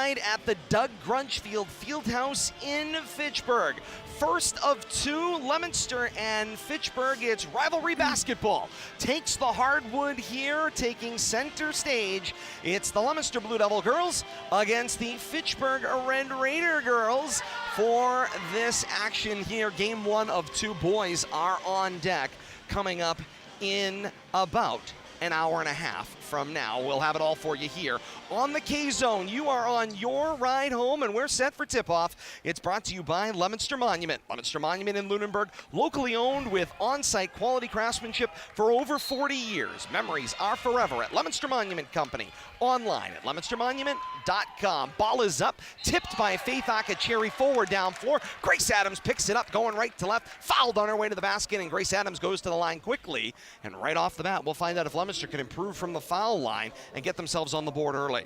tonight at the Doug Grunchfield Fieldhouse in Fitchburg. First of two, Leominster and Fitchburg. It's rivalry basketball. Takes the hardwood here, taking center stage. It's the Leominster Blue Devil girls against the Fitchburg Red Raider girls for this action here. Game one of two. Boys are on deck coming up in about an hour and a half from now. We'll have it all for you here on the K-Zone. You are on your ride home, and we're set for tip-off. It's brought to you by Leominster Monument. Leominster Monument in Lunenburg, locally owned with on-site quality craftsmanship for over 40 years. Memories are forever at Leominster Monument Company. Online at leominstermonument.com. Ball is up, tipped by Faith Akacheri, forward down floor. Grace Adams picks it up, going right to left, fouled on her way to the basket, and Grace Adams goes to the line quickly. And right off the bat, we'll find out if Leominster can improve from the foul line and get themselves on the board early.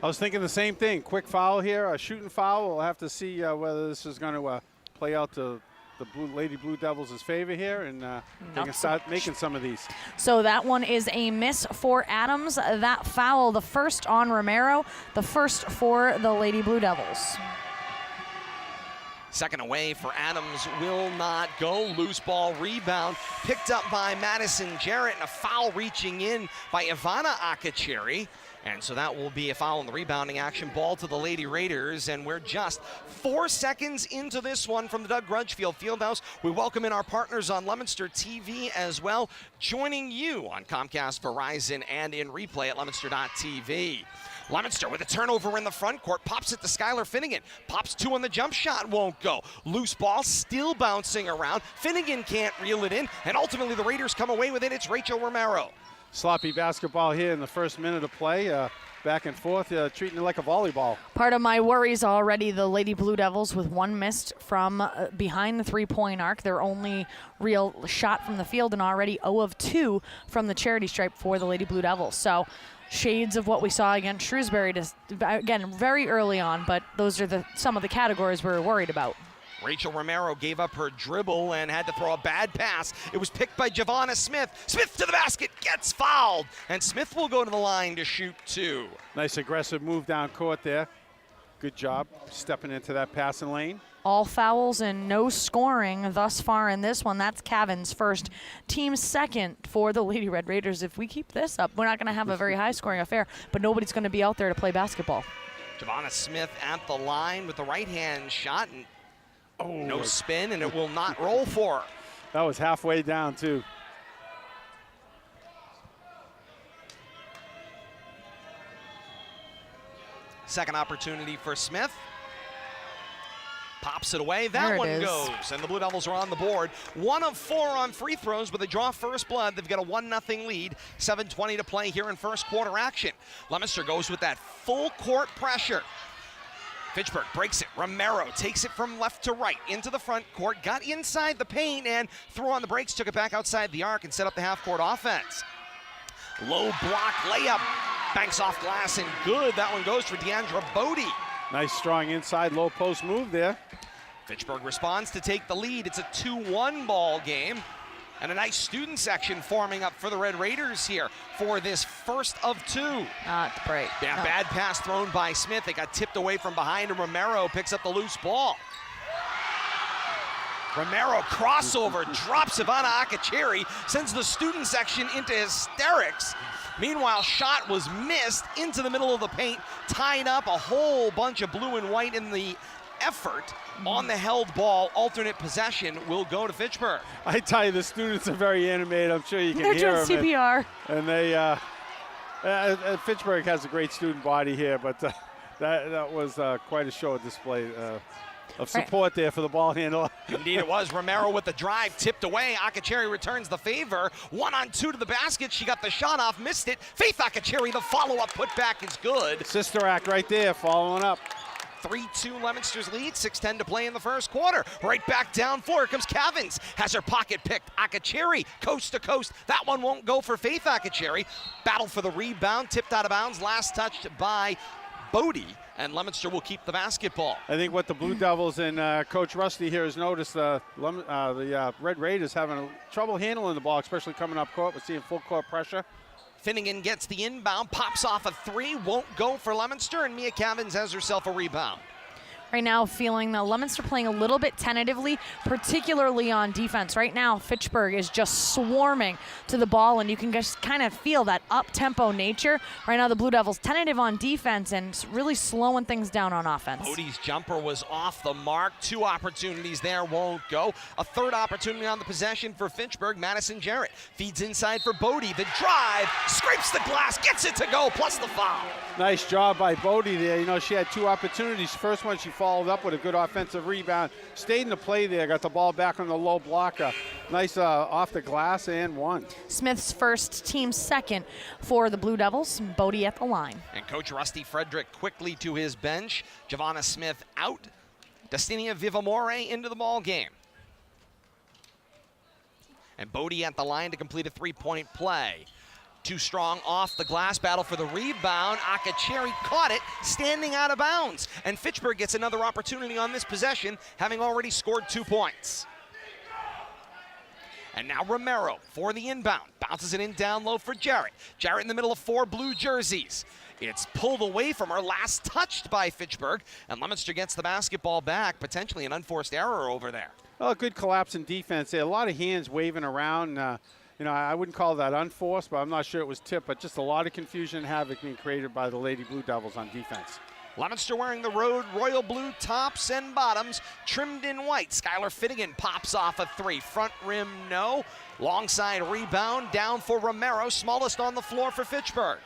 I was thinking the same thing. Quick foul here, a shooting foul. We'll have to see whether this is going to play out to the Lady Blue Devils' favor here, and they can start making some of these. So that one is a miss for Adams. That foul, the first on Romero, the first for the Lady Blue Devils. Second away for Adams will not go. Loose ball rebound picked up by Madison Jarrett, and a foul reaching in by Ivana Akacheri. And so that will be a foul in the rebounding action. Ball to the Lady Raiders, and we're just 4 seconds into this one from the Doug Grunchfield Fieldhouse. We welcome in our partners on Leominster TV as well, joining you on Comcast, Verizon, and in replay at leominster.tv. Leominster with a turnover in the front court, pops it to Skylar Finnegan. Pops two on the jump shot, won't go. Loose ball still bouncing around. Finnegan can't reel it in, and ultimately the Raiders come away with it. It's Rachel Romero. Sloppy basketball here in the first minute of play. Back and forth, treating it like a volleyball. Part of my worries already, the Lady Blue Devils with one missed from behind the three-point arc. Their only real shot from the field, and already 0 of 2 from the charity stripe for the Lady Blue Devils. So shades of what we saw against Shrewsbury, again, very early on, but those are some of the categories we're worried about. Rachel Romero gave up her dribble and had to throw a bad pass. It was picked by Giovanna Smith. Smith to the basket, gets fouled, and Smith will go to the line to shoot two. Nice aggressive move down court there. Good job stepping into that passing lane. All fouls and no scoring thus far in this one. That's Cavan's first, team second for the Lady Red Raiders. If we keep this up, we're not going to have a very high-scoring affair, but nobody's going to be out there to play basketball. Giovanna Smith at the line with the right-hand shot, and no spin, and it will not roll for her. That was halfway down, too. Second opportunity for Smith. Pops it away. That one goes, and the Blue Devils are on the board. 1 of 4 on free throws, but they draw first blood. They've got a 1-0 lead. 7:20 to play here in first quarter action. Leominster goes with that full court pressure. Fitchburg breaks it. Romero takes it from left to right into the front court, got inside the paint, and threw on the brakes, took it back outside the arc and set up the half-court offense. Low block layup, banks off glass, and good. That one goes for Deandra Bodie. Nice strong inside low post move there. Fitchburg responds to take the lead. It's a 2-1 ball game. And a nice student section forming up for the Red Raiders here for this first of 2. Not great. Yeah, bad pass thrown by Smith. They got tipped away from behind, and Romero picks up the loose ball. Romero crossover, drops Ivana Akacheri, sends the student section into hysterics. Meanwhile, shot was missed into the middle of the paint, tied up a whole bunch of blue and white in the effort. On the held ball, alternate possession will go to Fitchburg. I tell you, the students are very animated. I'm sure you can They're hear them. They're doing CPR. And they, Fitchburg has a great student body here, but that was quite a show display of support there for the ball handler. Indeed it was. Romero with the drive, tipped away. Akacheri returns the favor. 1-on-2 to the basket. She got the shot off, missed it. Faith Akacheri, the follow-up putback is good. Sister act right there, following up. 3-2 Leominster's lead, 6:10 to play in the first quarter. Right back down floor, here comes Cavins, has her pocket picked. Akacheri, coast to coast. That one won't go for Faith Akacheri. Battle for the rebound, tipped out of bounds, last touched by Bodie, and Leominster will keep the basketball. I think what the Blue Devils and Coach Rusty here has noticed, the Red Raiders having trouble handling the ball, especially coming up court. We're seeing full court pressure. Finnegan gets the inbound, pops off a three, won't go for Leominster, and Mia Cavins has herself a rebound. Right now, feeling the Leominster playing a little bit tentatively, particularly on defense. Right now, Fitchburg is just swarming to the ball, and you can just kind of feel that up-tempo nature. Right now, the Blue Devils tentative on defense and really slowing things down on offense. Bodie's jumper was off the mark. 2 opportunities there, won't go. A third opportunity on the possession for Fitchburg. Madison Jarrett feeds inside for Bodie. The drive, scrapes the glass, gets it to go, plus the foul. Nice job by Bodie there. You know, she had 2 opportunities. First one, she followed up with a good offensive rebound. Stayed in the play there, got the ball back on the low blocker. Nice off the glass and one. Smith's first, team second for the Blue Devils. Bodie at the line. And Coach Rusty Frederick quickly to his bench. Giovanna Smith out. Destinia Vivamore into the ball game. And Bodie at the line to complete a 3-point play. Too strong off the glass, battle for the rebound. Akacheri caught it, standing out of bounds. And Fitchburg gets another opportunity on this possession, having already scored 2 points. And now Romero for the inbound. Bounces it in down low for Jarrett. Jarrett in the middle of 4 blue jerseys. It's pulled away from her, last touched by Fitchburg. And Leominster gets the basketball back, potentially an unforced error over there. Well, a good collapse in defense there. A lot of hands waving around. You know, I wouldn't call that unforced, but I'm not sure it was tipped, but just a lot of confusion and havoc being created by the Lady Blue Devils on defense. Leominster wearing the royal blue tops and bottoms, trimmed in white. Skylar Finnegan pops off a 3. Front rim, no. Long side rebound, down for Romero, smallest on the floor for Fitchburg.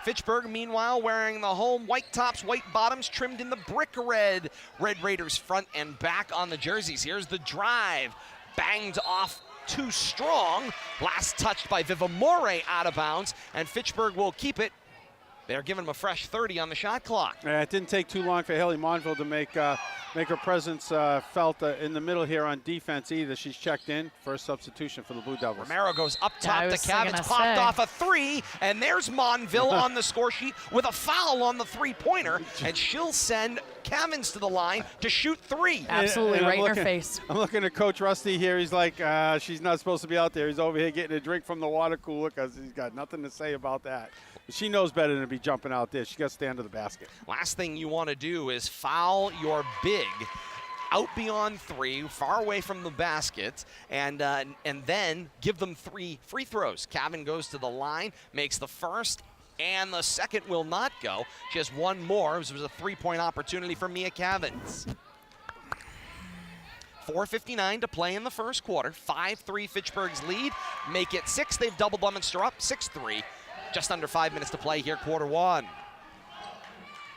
Fitchburg, meanwhile, wearing the home white tops, white bottoms, trimmed in the brick red. Red Raiders front and back on the jerseys. Here's the drive, banged off too strong. Last touched by Vivamore out of bounds, and Fitchburg will keep it. They're giving him a fresh 30 on the shot clock. Yeah, it didn't take too long for Haley Monville to make her presence felt in the middle here on defense either. She's checked in, first substitution for the Blue Devils. Romero goes up top to Cavins, popped say. off a 3, and there's Monville on the score sheet with a foul on the 3-pointer, and she'll send Cavins to the line to shoot 3. Absolutely, And right in her face. I'm looking at Coach Rusty here. He's like, she's not supposed to be out there. He's over here getting a drink from the water cooler because he's got nothing to say about that. She knows better than to be jumping out there. She got to stay under the basket. Last thing you want to do is foul your big out beyond 3, far away from the basket, and then give them 3 free throws. Cavan goes to the line, makes the first, and the second will not go. She has 1 more. It was a 3-point opportunity for Mia Cavins. 4:59 to play in the first quarter. 5-3 Fitchburg's lead. Make it 6. They've doubled Leominster up, 6-3. Just under 5 minutes to play here, quarter 1.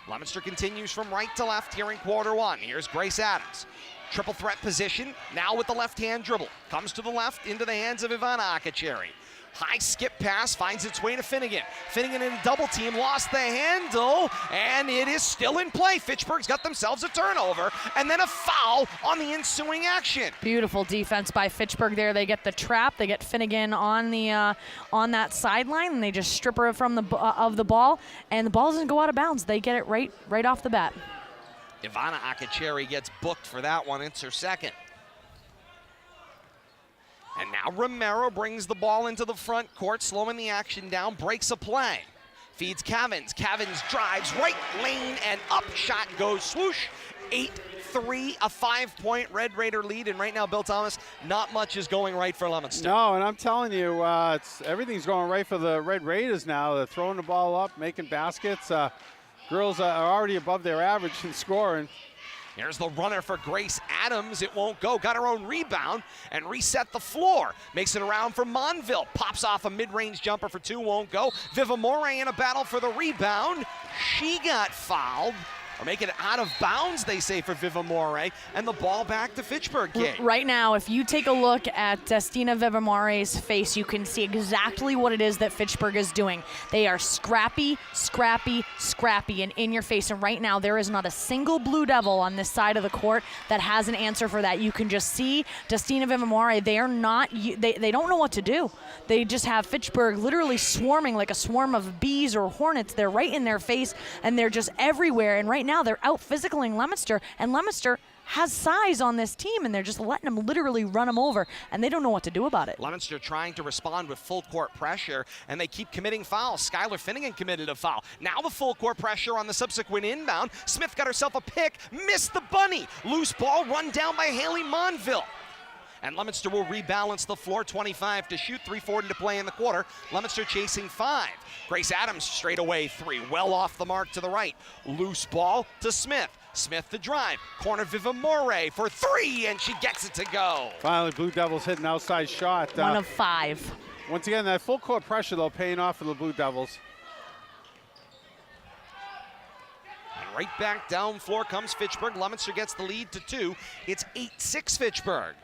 Leominster continues from right to left here in quarter 1. Here's Grace Adams. Triple threat position, now with the left-hand dribble. Comes to the left, into the hands of Ivana Akacheri. High skip pass, finds its way to Finnegan. Finnegan in a double team, lost the handle, and it is still in play. Fitchburg's got themselves a turnover, and then a foul on the ensuing action. Beautiful defense by Fitchburg there. They get the trap. They get Finnegan on the on that sideline, and they just strip her from the of the ball, and the ball doesn't go out of bounds. They get it right off the bat. Ivana Akacheri gets booked for that one. It's her second. And now Romero brings the ball into the front court, slowing the action down, breaks a play. Feeds Cavins. Cavins drives right lane and up. Shot goes swoosh. 8-3, a 5-point Red Raider lead. And right now, Bill Thomas, not much is going right for Leominster. No, and I'm telling you, everything's going right for the Red Raiders now. They're throwing the ball up, making baskets. Girls are already above their average in scoring. Here's the runner for Grace Adams. It won't go. Got her own rebound and reset the floor. Makes it around for Monville. Pops off a mid-range jumper for 2. Won't go. Vivamore in a battle for the rebound. She got fouled. Or make it out of bounds, they say, for Vivamore. And the ball back to Fitchburg. Right now, if you take a look at Destina Vivamore's face, you can see exactly what it is that Fitchburg is doing. They are scrappy, scrappy, scrappy, and in your face. And right now, there is not a single Blue Devil on this side of the court that has an answer for that. You can just see Destina Vivamore. They are not. They don't know what to do. They just have Fitchburg literally swarming like a swarm of bees or hornets. They're right in their face, and they're just everywhere. And right now, now they're out physicaling Leominster, and Leominster has size on this team, and they're just letting them literally run them over, and they don't know what to do about it. Leominster trying to respond with full court pressure, and they keep committing fouls. Skylar Finnegan committed a foul. Now the full court pressure on the subsequent inbound. Smith got herself a pick, missed the bunny. Loose ball run down by Haley Monville. And Leominster will rebalance the floor, 25 to shoot, 3:40 to play in the quarter. Leominster chasing 5. Grace Adams straight away 3, well off the mark to the right. Loose ball to Smith. Smith the drive, corner Vivamore for 3, and she gets it to go. Finally, Blue Devils hit an outside shot. 1 of 5. Once again, that full court pressure, though, paying off for the Blue Devils. And right back down floor comes Fitchburg. Leominster gets the lead to 2. It's 8-6 Fitchburg.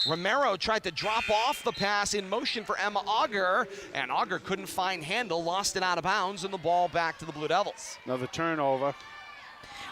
Romero tried to drop off the pass in motion for Emma Auger, and Auger couldn't find handle, lost it out of bounds, and the ball back to the Blue Devils. Another turnover.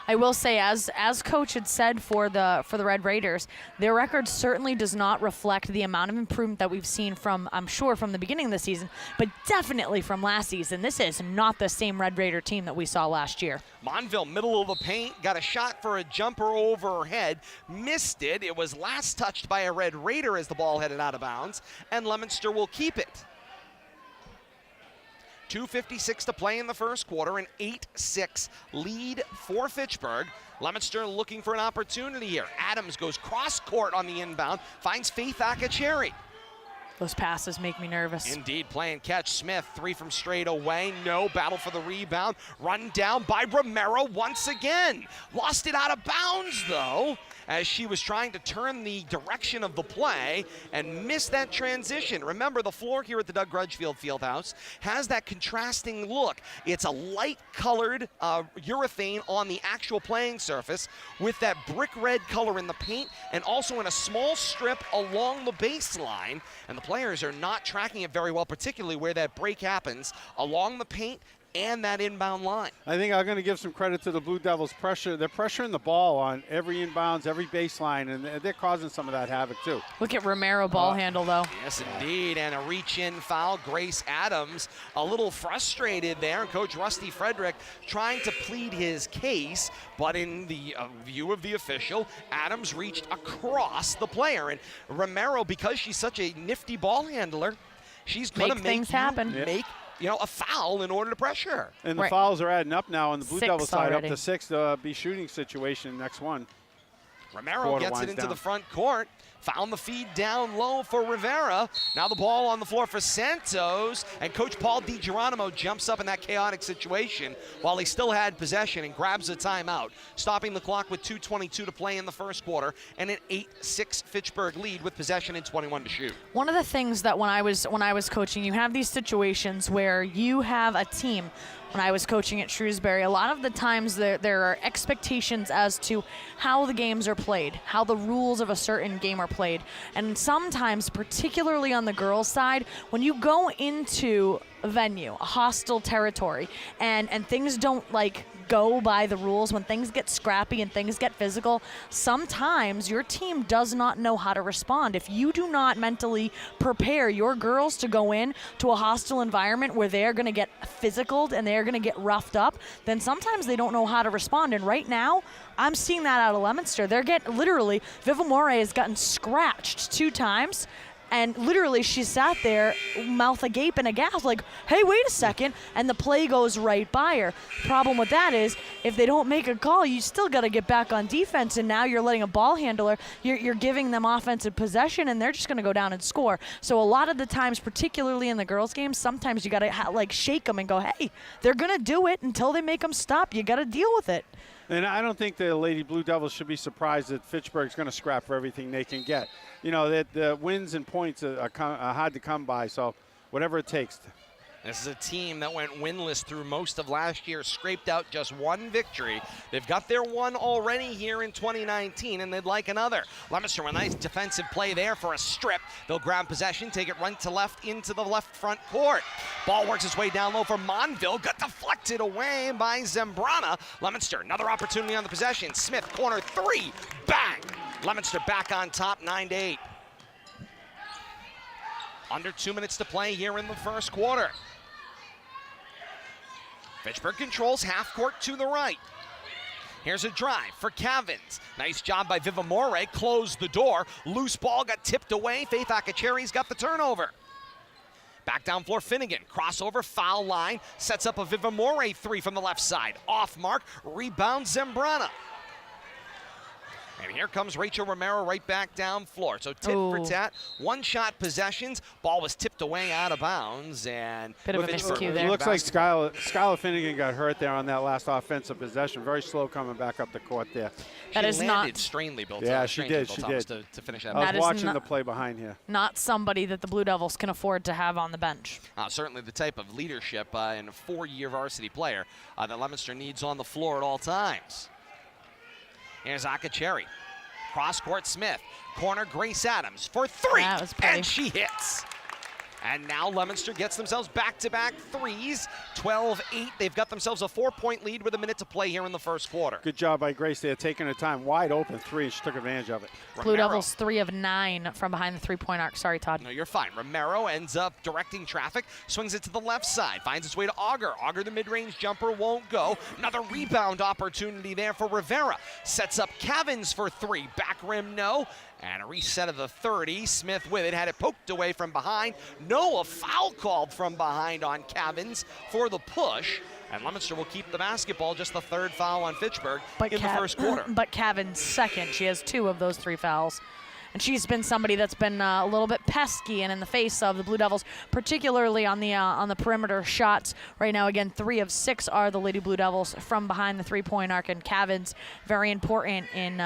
I will say, as coach had said for the Red Raiders, their record certainly does not reflect the amount of improvement that we've seen from, I'm sure, from the beginning of the season, but definitely from last season. This is not the same Red Raider team that we saw last year. Monville, middle of the paint, got a shot for a jumper over her head, missed it. It was last touched by a Red Raider as the ball headed out of bounds, and Leominster will keep it. 2:56 to play in the first quarter, an 8-6 lead for Fitchburg. Leominster looking for an opportunity here. Adams goes cross court on the inbound, finds Faith Akacheri. Those passes make me nervous. Indeed, playing catch. Smith, 3 from straight away. No, battle for the rebound. Run down by Romero once again. Lost it out of bounds, though, as she was trying to turn the direction of the play and missed that transition. Remember, the floor here at the Doug Grudgefield Fieldhouse has that contrasting look. It's a light-colored urethane on the actual playing surface with that brick red color in the paint and also in a small strip along the baseline. And the players are not tracking it very well, particularly where that break happens along the paint and that inbound line. I think I'm going to give some credit to the Blue Devils' pressure. They're pressuring the ball on every inbounds, every baseline, and they're causing some of that havoc too. Look at Romero ball handle, though. Yes, indeed, and a reach-in foul. Grace Adams a little frustrated there, and Coach Rusty Frederick trying to plead his case, but in the view of the official, Adams reached across the player, and Romero, because she's such a nifty ball handler, she's going to make things happen. A foul in order to pressure her. And the fouls are adding up now on the Blue 6 Devils side, already. up to 6. There'll be shooting situation next one. Romero gets it into the front court. Found the feed down low for Rivera. Now the ball on the floor for Santos. And Coach Paul DiGeronimo jumps up in that chaotic situation while he still had possession and grabs a timeout, stopping the clock with 2:22 to play in the first quarter and an 8-6 Fitchburg lead with possession and 21 to shoot. One of the things that when I was coaching, you have these situations where you have a team. When I was coaching at Shrewsbury, a lot of the times there are expectations as to how the games are played, how the rules of a certain game are played. And sometimes, particularly on the girls' side, when you go into a venue, a hostile territory, and things don't go by the rules, when things get scrappy and things get physical, sometimes your team does not know how to respond. If you do not mentally prepare your girls to go in to a hostile environment where they're going to get physicaled and they're going to get roughed up, then sometimes they don't know how to respond. And right now, I'm seeing that out of Leominster. Literally, Viva More has gotten scratched 2 times. And literally, she sat there, mouth agape and aghast, like, hey, wait a second, and the play goes right by her. Problem with that is, if they don't make a call, you still got to get back on defense, and now you're letting a ball handler, you're giving them offensive possession, and they're just going to go down and score. So a lot of the times, particularly in the girls' games, sometimes you got to shake them and go, hey, they're going to do it until they make them stop. You got to deal with it. And I don't think the Lady Blue Devils should be surprised that Fitchburg's going to scrap for everything they can get. That the wins and points are hard to come by, so whatever it takes. This is a team that went winless through most of last year, scraped out just 1 victory. They've got their 1 already here in 2019, and they'd like another. Leominster, a nice defensive play there for a strip. They'll grab possession, take it right to left into the left front court. Ball works its way down low for Monville, got deflected away by Zambrana. Leominster, another opportunity on the possession. Smith, corner 3, bang! Leominster back on top, 9-8. Under 2 minutes to play here in the first quarter. Fitchburg controls half court to the right. Here's a drive for Cavins. Nice job by Vivamore. Closed the door. Loose ball got tipped away. Faith Akacheri's got the turnover. Back down floor, Finnegan. Crossover, foul line. Sets up a Vivamore three from the left side. Off mark. Rebound Zambrana. And here comes Rachel Romero right back down floor. So tit for tat, one-shot possessions. Ball was tipped away out of bounds. And bit of a miscue there. It looks like Skylar Finnegan got hurt there on that last offensive possession. Very slow coming back up the court there. That is landed not strangely built. Yeah, she did. She did. To finish that. I was watching the play behind here. Not somebody that the Blue Devils can afford to have on the bench. Certainly the type of leadership and a four-year varsity player that Leominster needs on the floor at all times. Here's Akacheri. Cross-court Smith. Corner Grace Adams for three. That was pretty. And she hits. And now Leominster gets themselves back-to-back threes. 12-8. They've got themselves a 4-point lead with a minute to play here in the first quarter. Good job by Grace there, taking her time. Wide open three. She took advantage of it. Blue Devils 3 of 9 from behind the three-point arc. Sorry, Todd. No, you're fine. Romero ends up directing traffic, swings it to the left side, finds its way to Auger. Auger, the mid-range jumper, won't go. Another rebound opportunity there for Rivera. Sets up Cavins for three. Back rim, no. And a reset of the 30. Smith with it, had it poked away from behind. No, a foul called from behind on Cavins for the push. And Leominster will keep the basketball, just the third foul on Fitchburg in the first quarter. But Cavins second. She has 2 of those 3 fouls. And she's been somebody that's been a little bit pesky and in the face of the Blue Devils, particularly on the perimeter shots. Right now, again, 3 of 6 are the Lady Blue Devils from behind the three-point arc, and Cavins very important in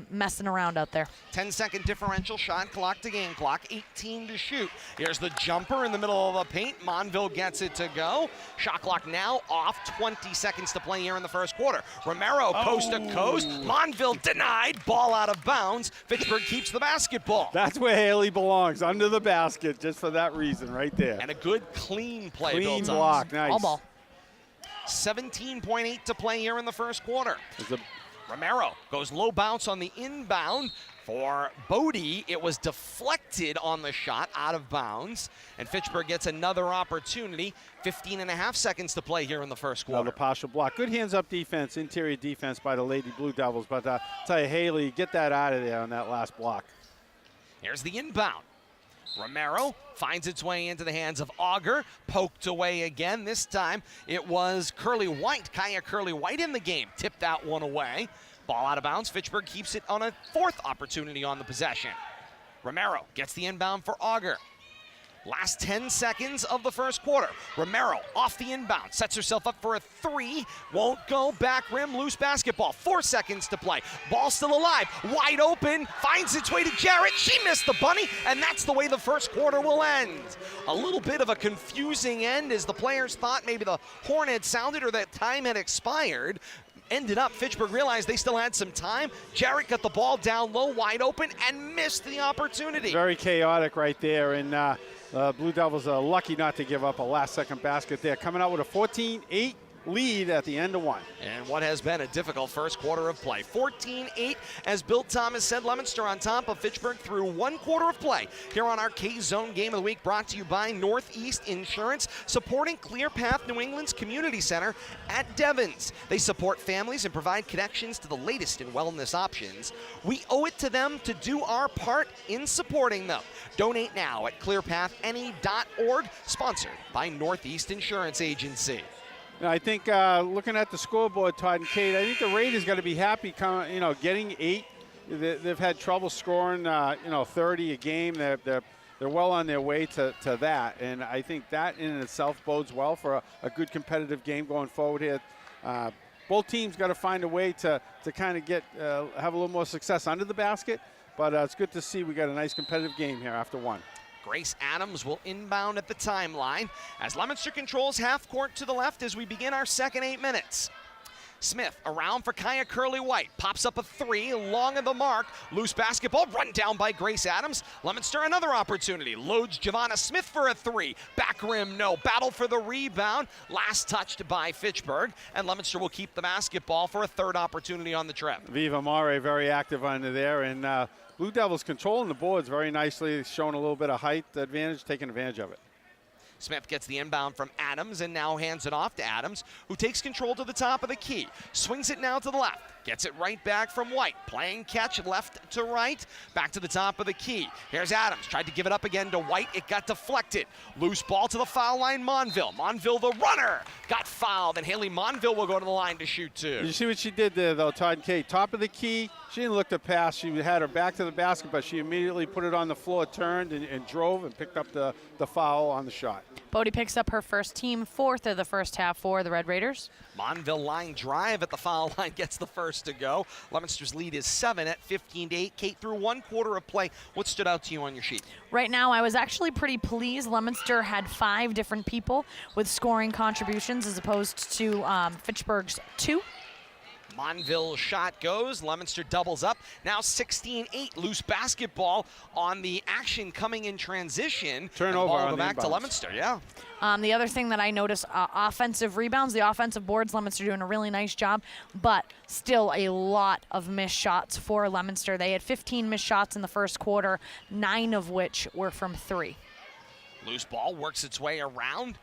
messing around out there. 10-second differential, shot clock to game clock, 18 to shoot. Here's the jumper in the middle of the paint. Monville gets it to go. Shot clock now off, 20 seconds to play here in the first quarter. Romero coast to coast. Monville denied, ball out of bounds. Fitchburg keeps the basketball. That's where Haley belongs, under the basket, just for that reason right there. And a good clean play. Clean block, nice. All ball. 17.8 to play here in the first quarter. Romero goes low bounce on the inbound for Bodie. It was deflected on the shot, out of bounds. And Fitchburg gets another opportunity. 15.5 seconds to play here in the first quarter. The partial block. Good hands-up defense, interior defense by the Lady Blue Devils. But I'll tell you, Haley, get that out of there on that last block. Here's the inbound. Romero finds its way into the hands of Auger, poked away again. This time it was Curly White, Kaya Curly White in the game, tipped that one away. Ball out of bounds. Fitchburg keeps it on a 4th opportunity on the possession. Romero gets the inbound for Auger. Last 10 seconds of the first quarter. Romero off the inbound, sets herself up for a 3. Won't go, back rim, loose basketball. 4 seconds to play. Ball still alive, wide open, finds its way to Jarrett. She missed the bunny, and that's the way the first quarter will end. A little bit of a confusing end as the players thought maybe the horn had sounded or that time had expired. Ended up, Fitchburg realized they still had some time. Jarrett got the ball down low, wide open, and missed the opportunity. Very chaotic right there, and Blue Devils are lucky not to give up a last-second basket there. Coming out with a 14-8 lead at the end of one. And what has been a difficult first quarter of play. 14-8, as Bill Thomas said, Leominster on top of Fitchburg through 1 quarter of play. Here on our K-Zone Game of the Week, brought to you by Northeast Insurance, supporting Clear Path New England's Community Center at Devon's. They support families and provide connections to the latest in wellness options. We owe it to them to do our part in supporting them. Donate now at clearpathne.org, sponsored by Northeast Insurance Agency. I think looking at the scoreboard, Todd and Kate, I think the Raiders got to be happy, getting 8. They've had trouble scoring, 30 a game. They're well on their way to that, and I think that in itself bodes well for a good competitive game going forward here. Both teams got to find a way to kind of have a little more success under the basket, but it's good to see we got a nice competitive game here after 1. Grace Adams will inbound at the timeline as Leominster controls half court to the left as we begin our second 8 minutes. Smith around for Kaya Curly White. Pops up a 3, long of the mark. Loose basketball, run down by Grace Adams. Leominster another opportunity. Loads Giovanna Smith for a 3. Back rim, no. Battle for the rebound. Last touched by Fitchburg. And Leominster will keep the basketball for a 3rd opportunity on the trip. Viva Mare very active under there. And Blue Devils controlling the boards very nicely, showing a little bit of height advantage, taking advantage of it. Smith gets the inbound from Adams and now hands it off to Adams, who takes control to the top of the key. Swings it now to the left. Gets it right back from White. Playing catch left to right. Back to the top of the key. Here's Adams. Tried to give it up again to White. It got deflected. Loose ball to the foul line, Monville. Monville, the runner, got fouled, and Haley Monville will go to the line to shoot two. You see what she did there, though, Todd and Kate? Top of the key. She didn't look to pass. She had her back to the basket, but she immediately put it on the floor, turned, and drove and picked up the foul on the shot. Bodie picks up her first team fourth of the first half for the Red Raiders. Monville line drive at the foul line gets the first to go. Leominster's lead is 7 at 15-8. Kate, through 1 quarter of play, what stood out to you on your sheet? Right now, I was actually pretty pleased. Leominster had 5 different people with scoring contributions as opposed to Fitchburg's 2. Monville shot goes. Leominster doubles up. Now 16-8. Loose basketball on the action coming in transition. Turnover ball on go the back to inbounds. Leominster, yeah. The other thing that I noticed, offensive rebounds, the offensive boards, Leominster doing a really nice job, but still a lot of missed shots for Leominster. They had 15 missed shots in the first quarter, 9 of which were from 3. Loose ball works its way around.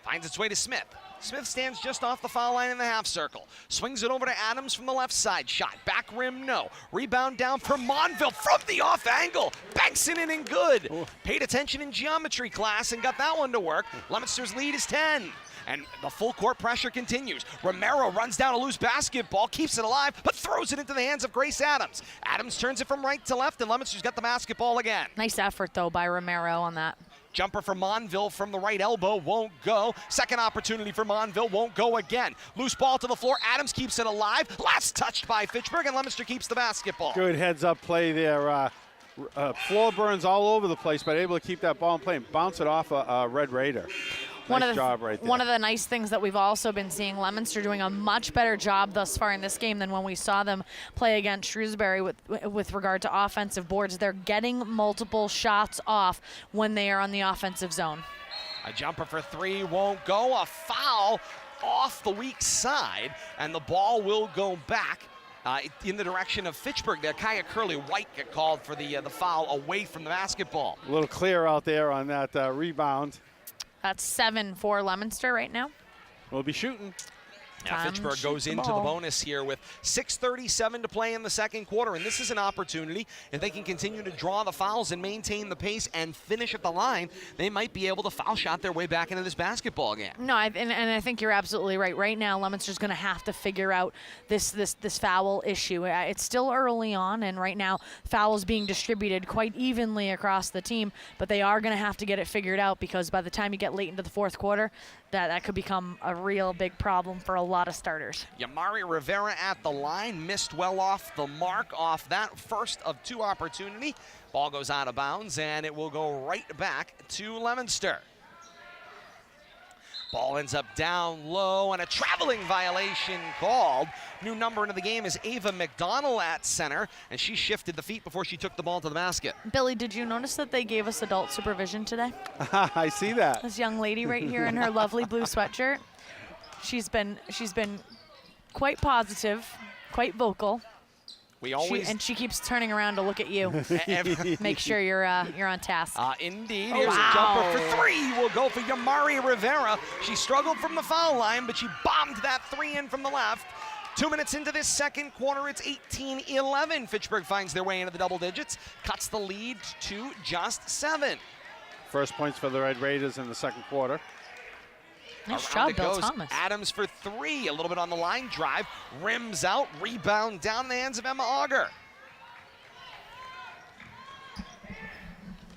Finds its way to Smith. Smith stands just off the foul line in the half circle. Swings it over to Adams from the left side. Shot. Back rim, no. Rebound down for Monville from the off angle. Banks it in and good. Ooh. Paid attention in geometry class and got that one to work. Leominster's lead is 10. And the full court pressure continues. Romero runs down a loose basketball, keeps it alive, but throws it into the hands of Grace Adams. Adams turns it from right to left, and Leominster's got the basketball again. Nice effort, though, by Romero on that. Jumper for Monville from the right elbow, won't go. Second opportunity for Monville, won't go again. Loose ball to the floor, Adams keeps it alive. Last touched by Fitchburg, and Leominster keeps the basketball. Good heads-up play there. Floor burns all over the place, but able to keep that ball in play and bounce it off a Red Raider. Nice job right there. One of the nice things that we've also been seeing, Leominster doing a much better job thus far in this game than when we saw them play against Shrewsbury with regard to offensive boards. They're getting multiple shots off when they are on the offensive zone. A jumper for 3 won't go. A foul off the weak side, and the ball will go back in the direction of Fitchburg. There, Kaya Curley-White get called for the foul away from the basketball. A little clear out there on that rebound. That's 7 for Leominster right now. We'll be shooting. Now Time to Fitchburg shoot goes the into the ball. bonus here with 6:37 to play in the second quarter, and this is an opportunity. If they can continue to draw the fouls and maintain the pace and finish at the line, they might be able to foul shot their way back into this basketball game. No, and I think you're absolutely right. Right now, Leominster's going to have to figure out this foul issue. It's still early on, and right now, fouls being distributed quite evenly across the team, but they are going to have to get it figured out because by the time you get late into the fourth quarter, that could become a real big problem for a lot of starters. Yamari Rivera at the line, missed well off the mark off that first of 2 opportunity. Ball goes out of bounds, and it will go right back to Leominster. Ball ends up down low, and a traveling violation called. New number into the game is Ava McDonald at center, and she shifted the feet before she took the ball to the basket. Billy, did you notice that they gave us adult supervision today? I see that. This young lady right here in her lovely blue sweatshirt. She's been quite positive, quite vocal. We always And she keeps turning around to look at you. Make sure you're on task. Indeed. Here's a jumper for 3. Will go for Yamari Rivera. She struggled from the foul line, but she bombed that 3 in from the left. 2 minutes into this second quarter, it's 18-11. Fitchburg finds their way into the double digits, cuts the lead to just 7. First points for the Red Raiders in the second quarter. Nice Around job, it Bill goes. Thomas. Adams for 3, a little bit on the line drive, rims out, rebound down in the hands of Emma Auger.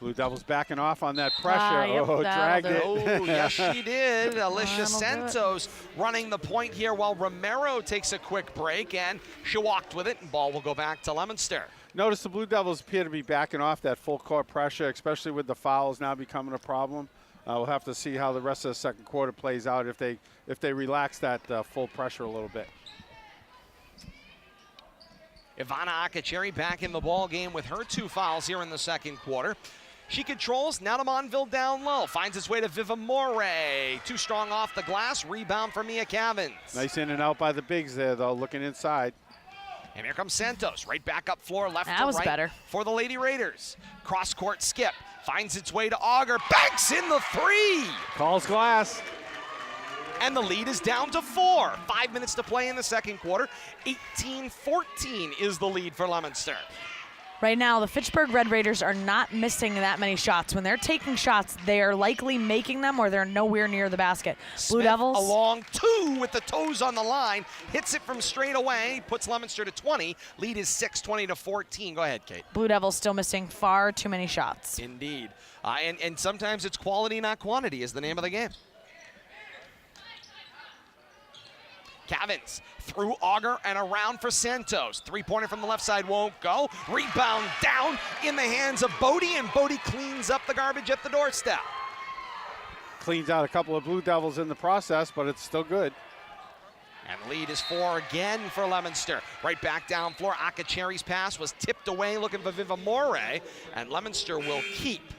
Blue Devils backing off on that pressure. Yep, Dragged it. Oh, yes, she did. Alicia That'll do it. Santos running the point here while Romero takes a quick break, and she walked with it, and ball will go back to Leominster. Notice the Blue Devils appear to be backing off that full court pressure, especially with the fouls now becoming a problem. We'll have to see how the rest of the second quarter plays out if they relax that full pressure a little bit. Ivana Akacheri back in the ball game with her 2 fouls here in the second quarter. She controls, now to Monville down low. Finds its way to Viva More. Too strong off the glass. Rebound for Mia Cavins. Nice in and out by the bigs there, though, looking inside. And here comes Santos, right back up floor, left That to was right better. for the Lady Raiders. Cross-court skip. finds its way to Auger, banks in the 3! Calls glass. And the lead is down to 4. 5 minutes to play in the second quarter. 18-14 is the lead for Leominster. Right now, the Fitchburg Red Raiders are not missing that many shots. When they're taking shots, they are likely making them or they're nowhere near the basket. Blue Smith Devils. along 2 with the toes on the line. Hits it from straight away. Puts Leominster to 20. Lead is 6, 20-14. Go ahead, Kate. Blue Devils still missing far too many shots. Indeed. And sometimes it's quality, not quantity, is the name of the game. Cavins through Auger and around for Santos. Three-pointer from the left side won't go. Rebound down in the hands of Bodie, and Bodie cleans up the garbage at the doorstep. Cleans out a couple of Blue Devils in the process, but it's still good. And lead is 4 again for Leominster. Right back down floor. Akacheri's pass was tipped away looking for Vivamore, and Leominster will keep.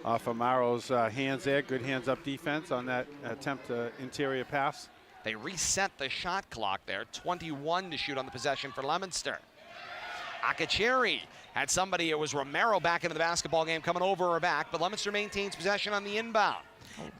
Off of Maro's hands there. Good hands-up defense on that attempt interior pass. They reset the shot clock there. 21 to shoot on the possession for Leominster. Akacheri had somebody, it was Romero back into the basketball game coming over her back, but Leominster maintains possession on the inbound.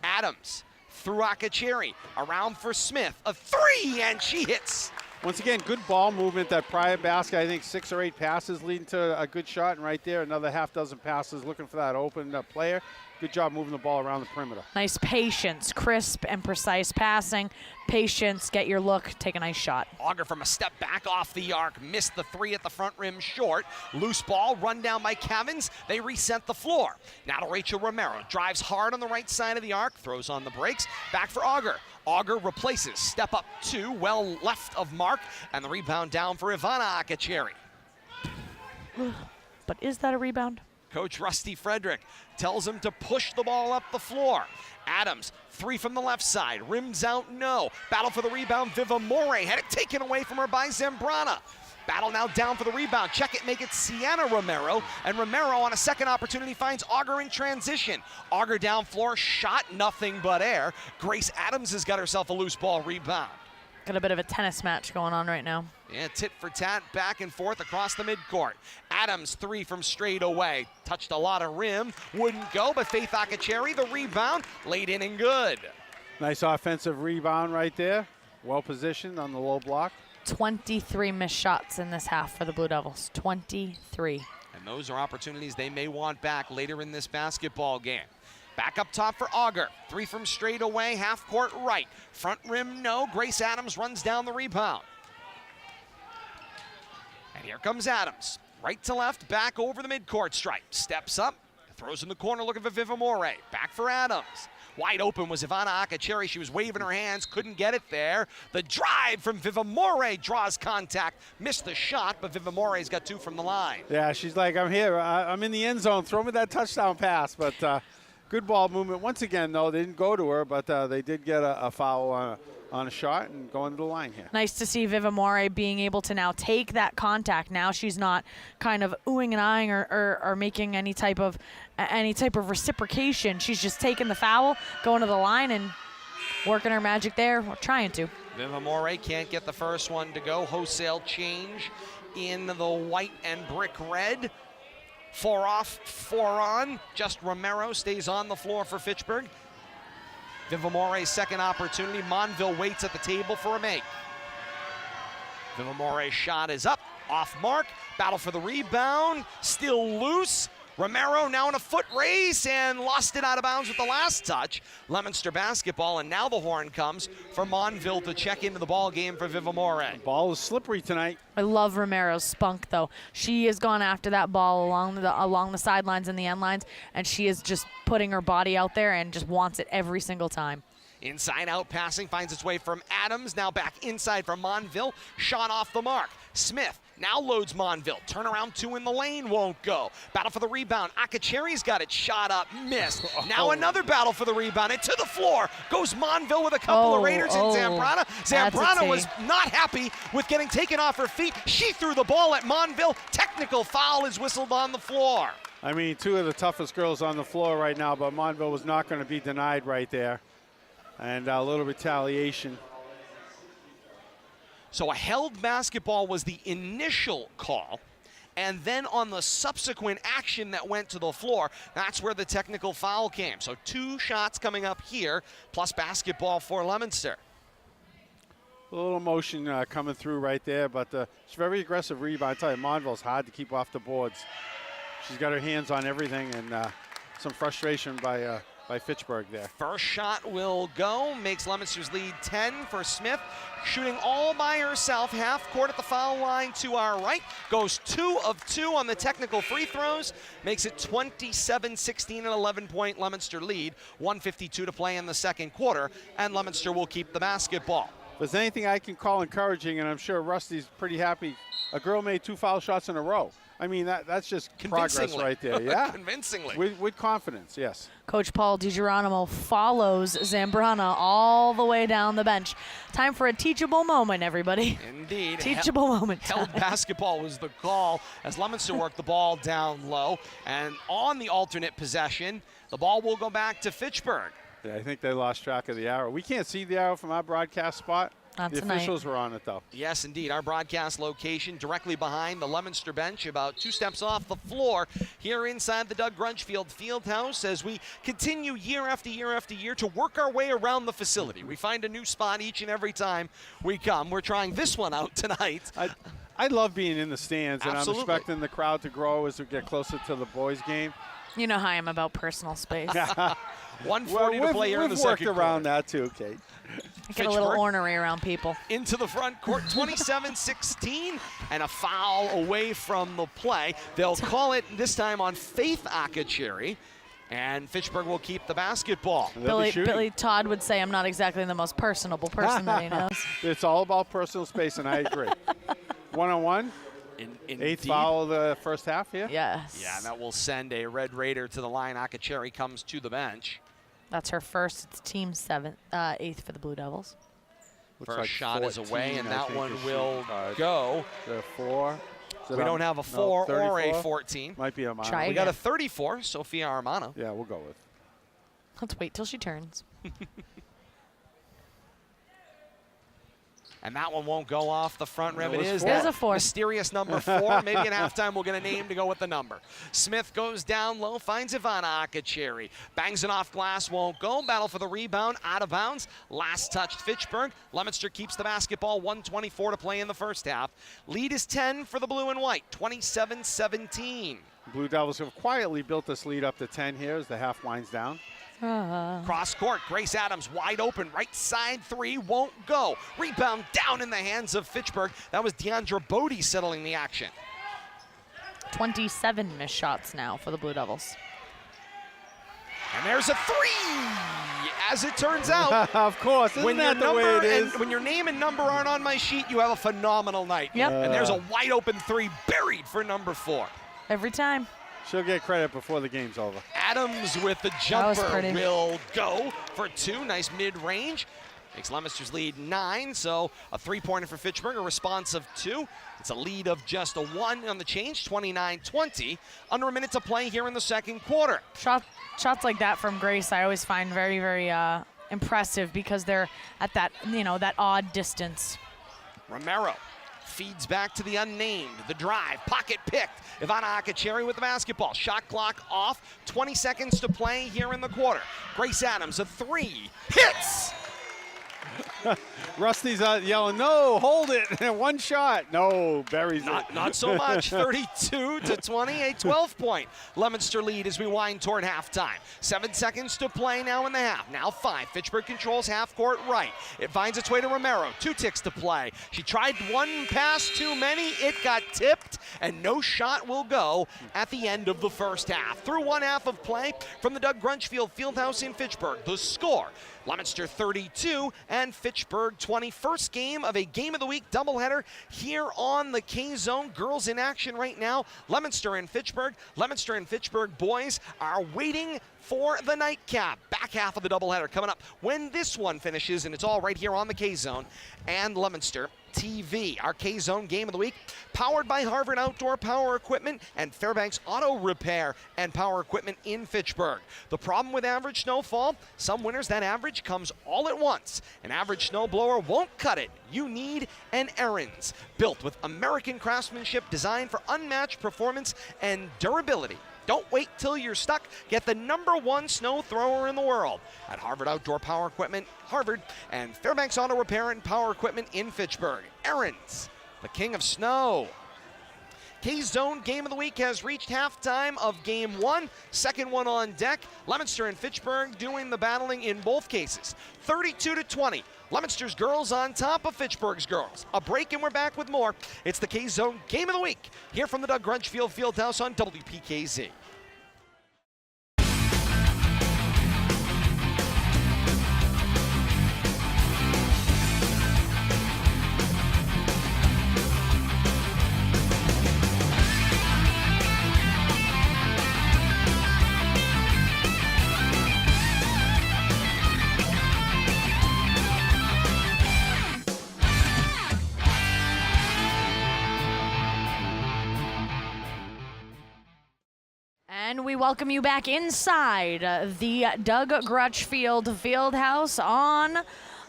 Adams through Akacheri, around for Smith, a 3, and she hits. Once again, good ball movement. That prior basket, I think 6 or 8 passes leading to a good shot, and right there, another half dozen passes looking for that open player. Good job moving the ball around the perimeter. Nice patience, crisp and precise passing. Patience, get your look, take a nice shot. Auger from a step back off the arc, missed the 3 at the front rim short. Loose ball, run down by Cavins. They reset the floor. Now to Rachel Romero, drives hard on the right side of the arc, throws on the brakes. Back for Auger. Auger replaces, step up 2, well left of mark, and the rebound down for Ivana Akacheri. But is that a rebound? Coach Rusty Frederick tells him to push the ball up the floor. Adams, 3 from the left side, rims out, no. Battle for the rebound, Vivamore had it taken away from her by Zambrana. Battle now down for the rebound, check it, make it Sienna Romero, and Romero on a second opportunity finds Auger in transition. Auger down floor, shot, nothing but air. Grace Adams has got herself a loose ball rebound. Got a bit of a tennis match going on right now. Yeah, tit for tat, back and forth across the midcourt. Adams, 3 from straight away. Touched a lot of rim, wouldn't go, but Faith Akacheri, the rebound, laid in and good. Nice offensive rebound right there. Well positioned on the low block. 23 missed shots in this half for the Blue Devils. 23. And those are opportunities they may want back later in this basketball game. Back up top for Auger. 3 from straight away, half court right. Front rim, no. Grace Adams runs down the rebound. And here comes Adams. Right to left, back over the midcourt stripe. Steps up, throws in the corner looking for Vivamore. Back for Adams. Wide open was Ivana Akacheri. She was waving her hands, couldn't get it there. The drive from Vivamore draws contact. Missed the shot, but Vivamore's got 2 from the line. Yeah, she's like, I'm here. I'm in the end zone. Throw me that touchdown pass. But good ball movement. Once again, though, they didn't go to her, but they did get a foul on a shot and go into the line here. Nice to see Vivamore being able to now take that contact. Now she's not kind of oohing and eyeing or making any type of reciprocation. She's just taking the foul, going to the line and working her magic there, or trying to. Vivamore can't get the first one to go. Wholesale change in the white and brick red. 4 off, 4 on. Just Romero stays on the floor for Fitchburg. Vivamore's second opportunity. Monville waits at the table for a make. Vivamore's shot is up, off mark. Battle for the rebound, still loose. Romero now in a foot race and lost it out of bounds with the last touch. Leominster basketball, and now the horn comes for Monville to check into the ball game for Vivamore. Ball is slippery tonight. I love Romero's spunk, though. She has gone after that ball along the sidelines and the end lines, and she is just putting her body out there and just wants it every single time. Inside out passing finds its way from Adams, now back inside from Monville. Shot off the mark. Smith now loads Monville. Turnaround 2 in the lane won't go. Battle for the rebound. Akacheri's got it shot up, missed. Now another battle for the rebound. And to the floor goes Monville with a couple of Raiders and Zambrana. Zambrana was not happy with getting taken off her feet. She threw the ball at Monville. Technical foul is whistled on the floor. I mean, 2 of the toughest girls on the floor right now, but Monville was not going to be denied right there. And a little retaliation. So a held basketball was the initial call, And then on the subsequent action that went to the floor, that's where the technical foul came. So 2 shots coming up here, plus basketball for Leominster. A little motion coming through right there, but it's a very aggressive rebound. I tell you, Monville's hard to keep off the boards. She's got her hands on everything, and some frustration by Fitchburg there. First shot will go, makes Leominster's lead 10 for Smith. Shooting all by herself, half court at the foul line to our right. Goes 2 of 2 on the technical free throws. Makes it 27-16, an 11-point Leominster lead. 1:52 to play in the second quarter, and Leominster will keep the basketball. If there's anything I can call encouraging, and I'm sure Rusty's pretty happy, a girl made 2 foul shots in a row. I mean, that's just progress right there. Yeah. Convincingly. With confidence, yes. Coach Paul DiGeronimo follows Zambrana all the way down the bench. Time for a teachable moment, everybody. Indeed. Teachable moment. Held basketball was the call as Leominster worked the ball down low. And on the alternate possession, the ball will go back to Fitchburg. Yeah, I think they lost track of the arrow. We can't see the arrow from our broadcast spot. Not the tonight. officials were on it, though. Yes, indeed. Our broadcast location directly behind the Leominster bench, about 2 steps off the floor here inside the Doug Grunchfield Fieldhouse as we continue year after year after year to work our way around the facility. We find a new spot each and every time we come. We're trying this one out tonight. I love being in the stands, and Absolutely. I'm expecting the crowd to grow as we get closer to the boys' game. You know how I am about personal space. 1:40 to play here in the second we've worked around that, too, Kate. I get a little Fitchburg ornery around people. into the front court, 27-16, and a foul away from the play. They'll call it this time on Faith Akacheri, and Fitchburg will keep the basketball. They'll be shooting. Billy Todd would say I'm not exactly the most personable person that he knows. It's all about personal space, and I agree. One-on-one, Indeed. 8th foul of the first half here. Yes. Yeah, and that will send a Red Raider to the line. Akacheri comes to the bench. That's her first. It's team 8th for the Blue Devils. Looks First like shot is 14, away, and I that think, one is will shooting card. go. The 4. We don't have a 4 or a 14. Might be a minor. Try We got a again. 34, Sophia Armano. Yeah, we'll go with. Let's wait till she turns. And that one won't go off the front rim. It It was is 4. that It is a 4. mysterious number 4. Maybe at halftime we'll get a name to go with the number. Smith goes down low, finds Ivana Akacheri. Bangs it off glass, won't go. Battle for the rebound, out of bounds. Last touched Fitchburg. Leominster keeps the basketball, 1:24 to play in the first half. Lead is 10 for the blue and white, 27-17. Blue Devils have quietly built this lead up to 10 here as the half winds down. Cross court, Grace Adams wide open, right side 3, won't go. Rebound down in the hands of Fitchburg. That was Deandra Bodie settling the action. 27 missed shots now for the Blue Devils. And there's a 3, as it turns out. Of course, isn't that the way it is? And when your name and number aren't on my sheet, you have a phenomenal night. Yep. And there's a wide open 3 buried for number 4. Every time. She'll get credit before the game's over. Adams with the was jumper pretty. will go for 2. Nice mid-range. Makes Leominster's lead 9, so a 3-pointer for Fitchburg, a response of 2. It's a lead of just a 1 on the change, 29-20. Under a minute to play here in the second quarter. Shots like that from Grace I always find very, very impressive because they're at that, that odd distance. Romero feeds back to the unnamed. The drive, pocket picked. Ivana Akacheri with the basketball. Shot clock off. 20 seconds to play here in the quarter. Grace Adams, a 3. Hits! Rusty's yelling, no, hold it, 1 shot. No, buries it. Not so much. 32-20, a 12-point Leominster lead as we wind toward halftime. 7 seconds to play now in the half. Now 5. Fitchburg controls half court right. It finds its way to Romero. 2 ticks to play. She tried 1 pass too many. It got tipped, and no shot will go at the end of the first half. Through 1 half of play from the Doug Grunchfield Fieldhouse in Fitchburg. The score, Leominster 32 and Fitchburg 20. First game of a Game of the Week doubleheader here on the K-Zone. Girls in action right now. Leominster and Fitchburg. Leominster and Fitchburg boys are waiting for the nightcap. Back half of the doubleheader coming up when this one finishes, and it's all right here on the K-Zone. And Leominster LTV. Our K-Zone game of the week, powered by Harvard Outdoor Power Equipment and Fairbanks Auto Repair and Power Equipment in Fitchburg. The problem with average snowfall, some winters that average comes all at once. An average snowblower won't cut it. You need an Aaron's, built with American craftsmanship designed for unmatched performance and durability. Don't wait till you're stuck. Get the #1 snow thrower in the world at Harvard Outdoor Power Equipment, Harvard, and Fairbanks Auto Repair and Power Equipment in Fitchburg. Aaron's, the king of snow. K-Zone game of the week has reached halftime of game 1. Second one on deck. Leominster and Fitchburg doing the battling in both cases. 32-20. Leominster's girls on top of Fitchburg's girls. A break and we're back with more. It's the K-Zone game of the week here from the Doug Grunchfield Fieldhouse on WPKZ. And we welcome you back inside the Doug Grutchfield Fieldhouse on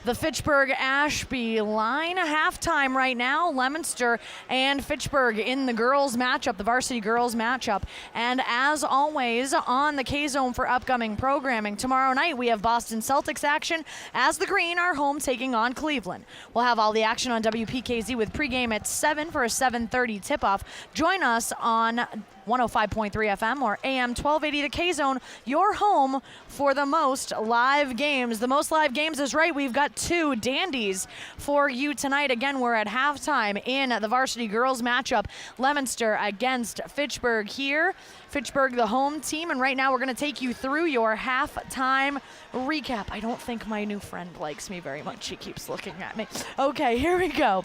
the Fitchburg-Ashby line. Halftime right now, Leominster and Fitchburg in the girls matchup, the varsity girls matchup. And as always, on the K-Zone for upcoming programming, tomorrow night we have Boston Celtics action as the Green are home taking on Cleveland. We'll have all the action on WPKZ with pregame at 7 for a 7:30 tip-off. Join us on 105.3 FM or AM 1280 The K-Zone, your home for the most live games. The most live games is right. We've got 2 dandies for you tonight. Again, we're at halftime in the varsity girls matchup. Leominster against Fitchburg here. Fitchburg, the home team, and right now we're going to take you through your halftime recap. I don't think my new friend likes me very much. She keeps looking at me. Okay, here we go.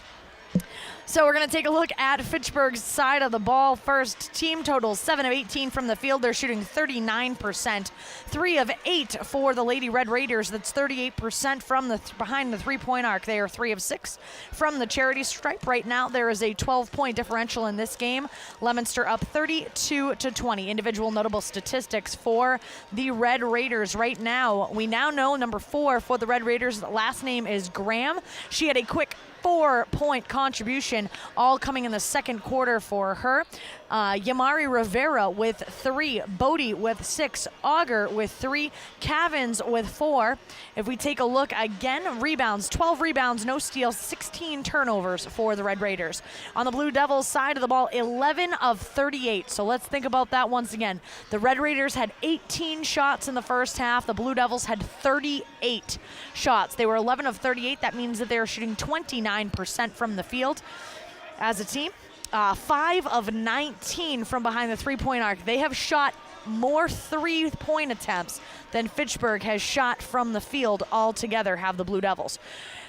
So we're going to take a look at Fitchburg's side of the ball first. Team totals 7 of 18 from the field. They're shooting 39%. 3 of 8 for the Lady Red Raiders. That's 38% from the behind the three-point arc. They are 3 of 6 from the charity stripe. Right now there is a 12-point differential in this game. Leominster up 32-20. Individual notable statistics for the Red Raiders right now. We now know number 4 for the Red Raiders. The last name is Graham. She had a quick 4-point contribution, all coming in the second quarter for her. Yamari Rivera with 3, Bodie with 6, Auger with 3, Cavins with 4. If we take a look again, rebounds, 12 rebounds, no steals, 16 turnovers for the Red Raiders. On the Blue Devils side of the ball, 11 of 38. So let's think about that once again. The Red Raiders had 18 shots in the first half. The Blue Devils had 38 shots. They were 11 of 38. That means that they are shooting 29% from the field as a team. 5 of 19 from behind the three-point arc. They have shot more three-point attempts than Fitchburg has shot from the field altogether, have the Blue Devils.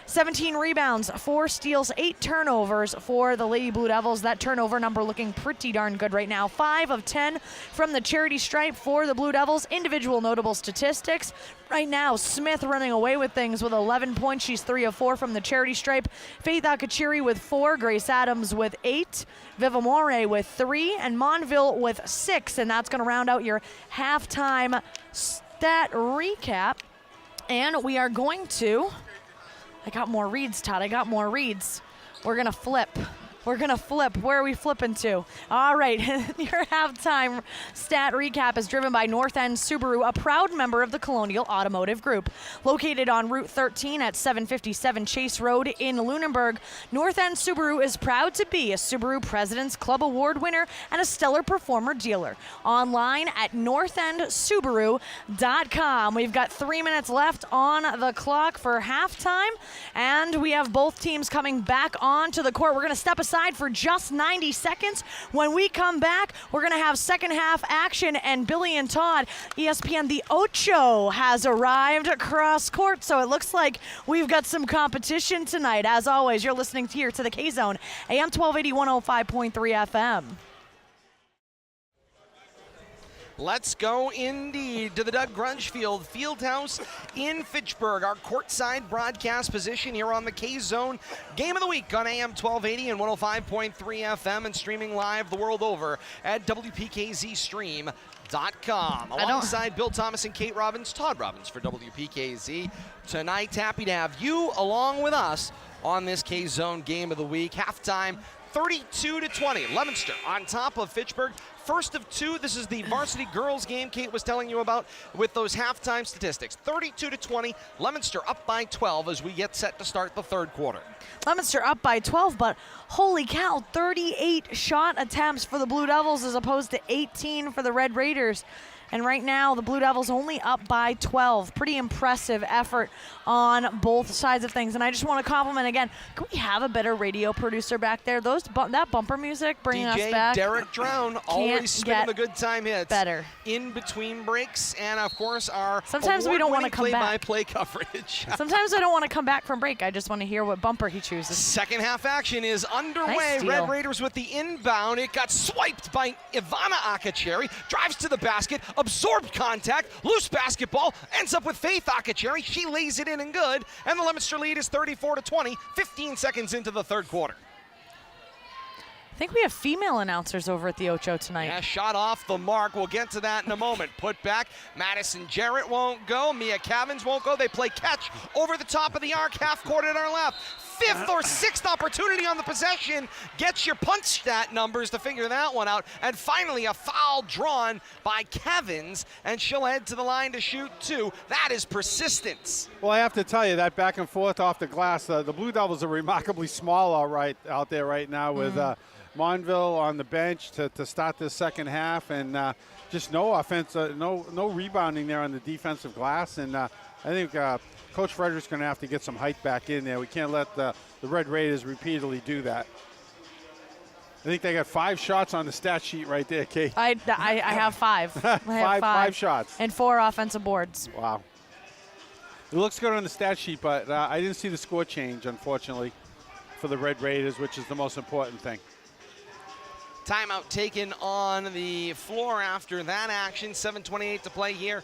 17 rebounds, 4 steals, 8 turnovers for the Lady Blue Devils. That turnover number looking pretty darn good right now. 5 of 10 from the charity stripe for the Blue Devils. Individual notable statistics. Right now, Smith running away with things with 11 points. She's 3 of 4 from the charity stripe. Faith Akachiri with 4, Grace Adams with 8, Vivamore with 3, and Monville with 6. And that's going to round out your halftime stat recap. And we are going to... I got more reads, Todd. I got more reads. We're going to flip. We're going to flip. Where are we flipping to? All right. Your halftime stat recap is driven by North End Subaru, a proud member of the Colonial Automotive Group. Located on Route 13 at 757 Chase Road in Lunenburg, North End Subaru is proud to be a Subaru President's Club Award winner and a stellar performer dealer. Online at northendsubaru.com. We've got 3 minutes left on the clock for halftime, and we have both teams coming back onto the court. We're going to step aside for just 90 seconds. When we come back, we're going to have second half action, and Billy and Todd, ESPN The Ocho has arrived across court, so it looks like we've got some competition tonight. As always, you're listening here to the K-Zone, AM 1280, 105.3 FM. Let's go indeed to the Doug Grunchfield Fieldhouse in Fitchburg. Our courtside broadcast position here on the K-Zone Game of the Week on AM 1280 and 105.3 FM and streaming live the world over at WPKZstream.com. Alongside Bill Thomas and Kate Robbins, Todd Robbins for WPKZ. Tonight, happy to have you along with us on this K-Zone Game of the Week. Halftime, 32-20. Leominster on top of Fitchburg. First of two. This is the varsity girls game Kate was telling you about with those halftime statistics. 32-20. Leominster up by 12 as we get set to start the third quarter. Leominster up by 12, but holy cow, 38 shot attempts for the Blue Devils as opposed to 18 for the Red Raiders. And right now, the Blue Devils only up by 12. Pretty impressive effort on both sides of things. And I just want to compliment again, can we have a better radio producer back there? That bumper music bringing us back. DJ Derek Drown, always spinning the good time hits. Better. In between breaks, and of course our sometimes we don't want to come back. Play-by-play coverage. Sometimes I don't want to come back from break. I just want to hear what bumper he chooses. Second half action is underway. Nice Red Raiders with the inbound. It got swiped by Ivana Akacheri. Drives to the basket. Absorbed contact, loose basketball, ends up with Faith Akacheri. She lays it in and good, and the Leominster lead is 34-20, 15 seconds into the third quarter. I think we have female announcers over at the Ocho tonight. Yeah, shot off the mark. We'll get to that in a moment. Put back. Madison Jarrett won't go. Mia Cavins won't go. They play catch over the top of the arc, half court at our left. Fifth or sixth opportunity on the possession. Get your punch stat numbers to figure that one out. And finally, a foul drawn by Cavins, and she'll head to the line to shoot two. That is persistence. Well, I have to tell you, that back and forth off the glass, the Blue Devils are remarkably small out there right now with Monville on the bench to start this second half, and just no offense, no rebounding there on the defensive glass. And I think Coach Frederick's going to have to get some height back in there. We can't let the Red Raiders repeatedly do that. I think they got 5 shots on the stat sheet right there, Kate. I have 5. I have five shots. And 4 offensive boards. Wow. It looks good on the stat sheet, but I didn't see the score change, unfortunately, for the Red Raiders, which is the most important thing. Timeout taken on the floor after that action. 7:28 to play here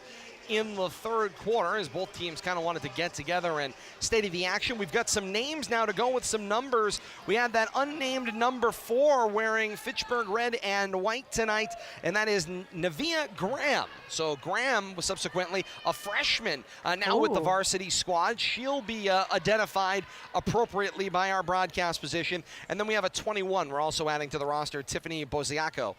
in the third quarter as both teams kind of wanted to get together and steady the action. We've got some names now to go with some numbers. We had that unnamed number 4 wearing Fitchburg red and white tonight, and that is Navia Graham. So Graham was subsequently a freshman now with the varsity squad. She'll be identified appropriately by our broadcast position. And then we have a 21. We're also adding to the roster Tiffany Boziaco,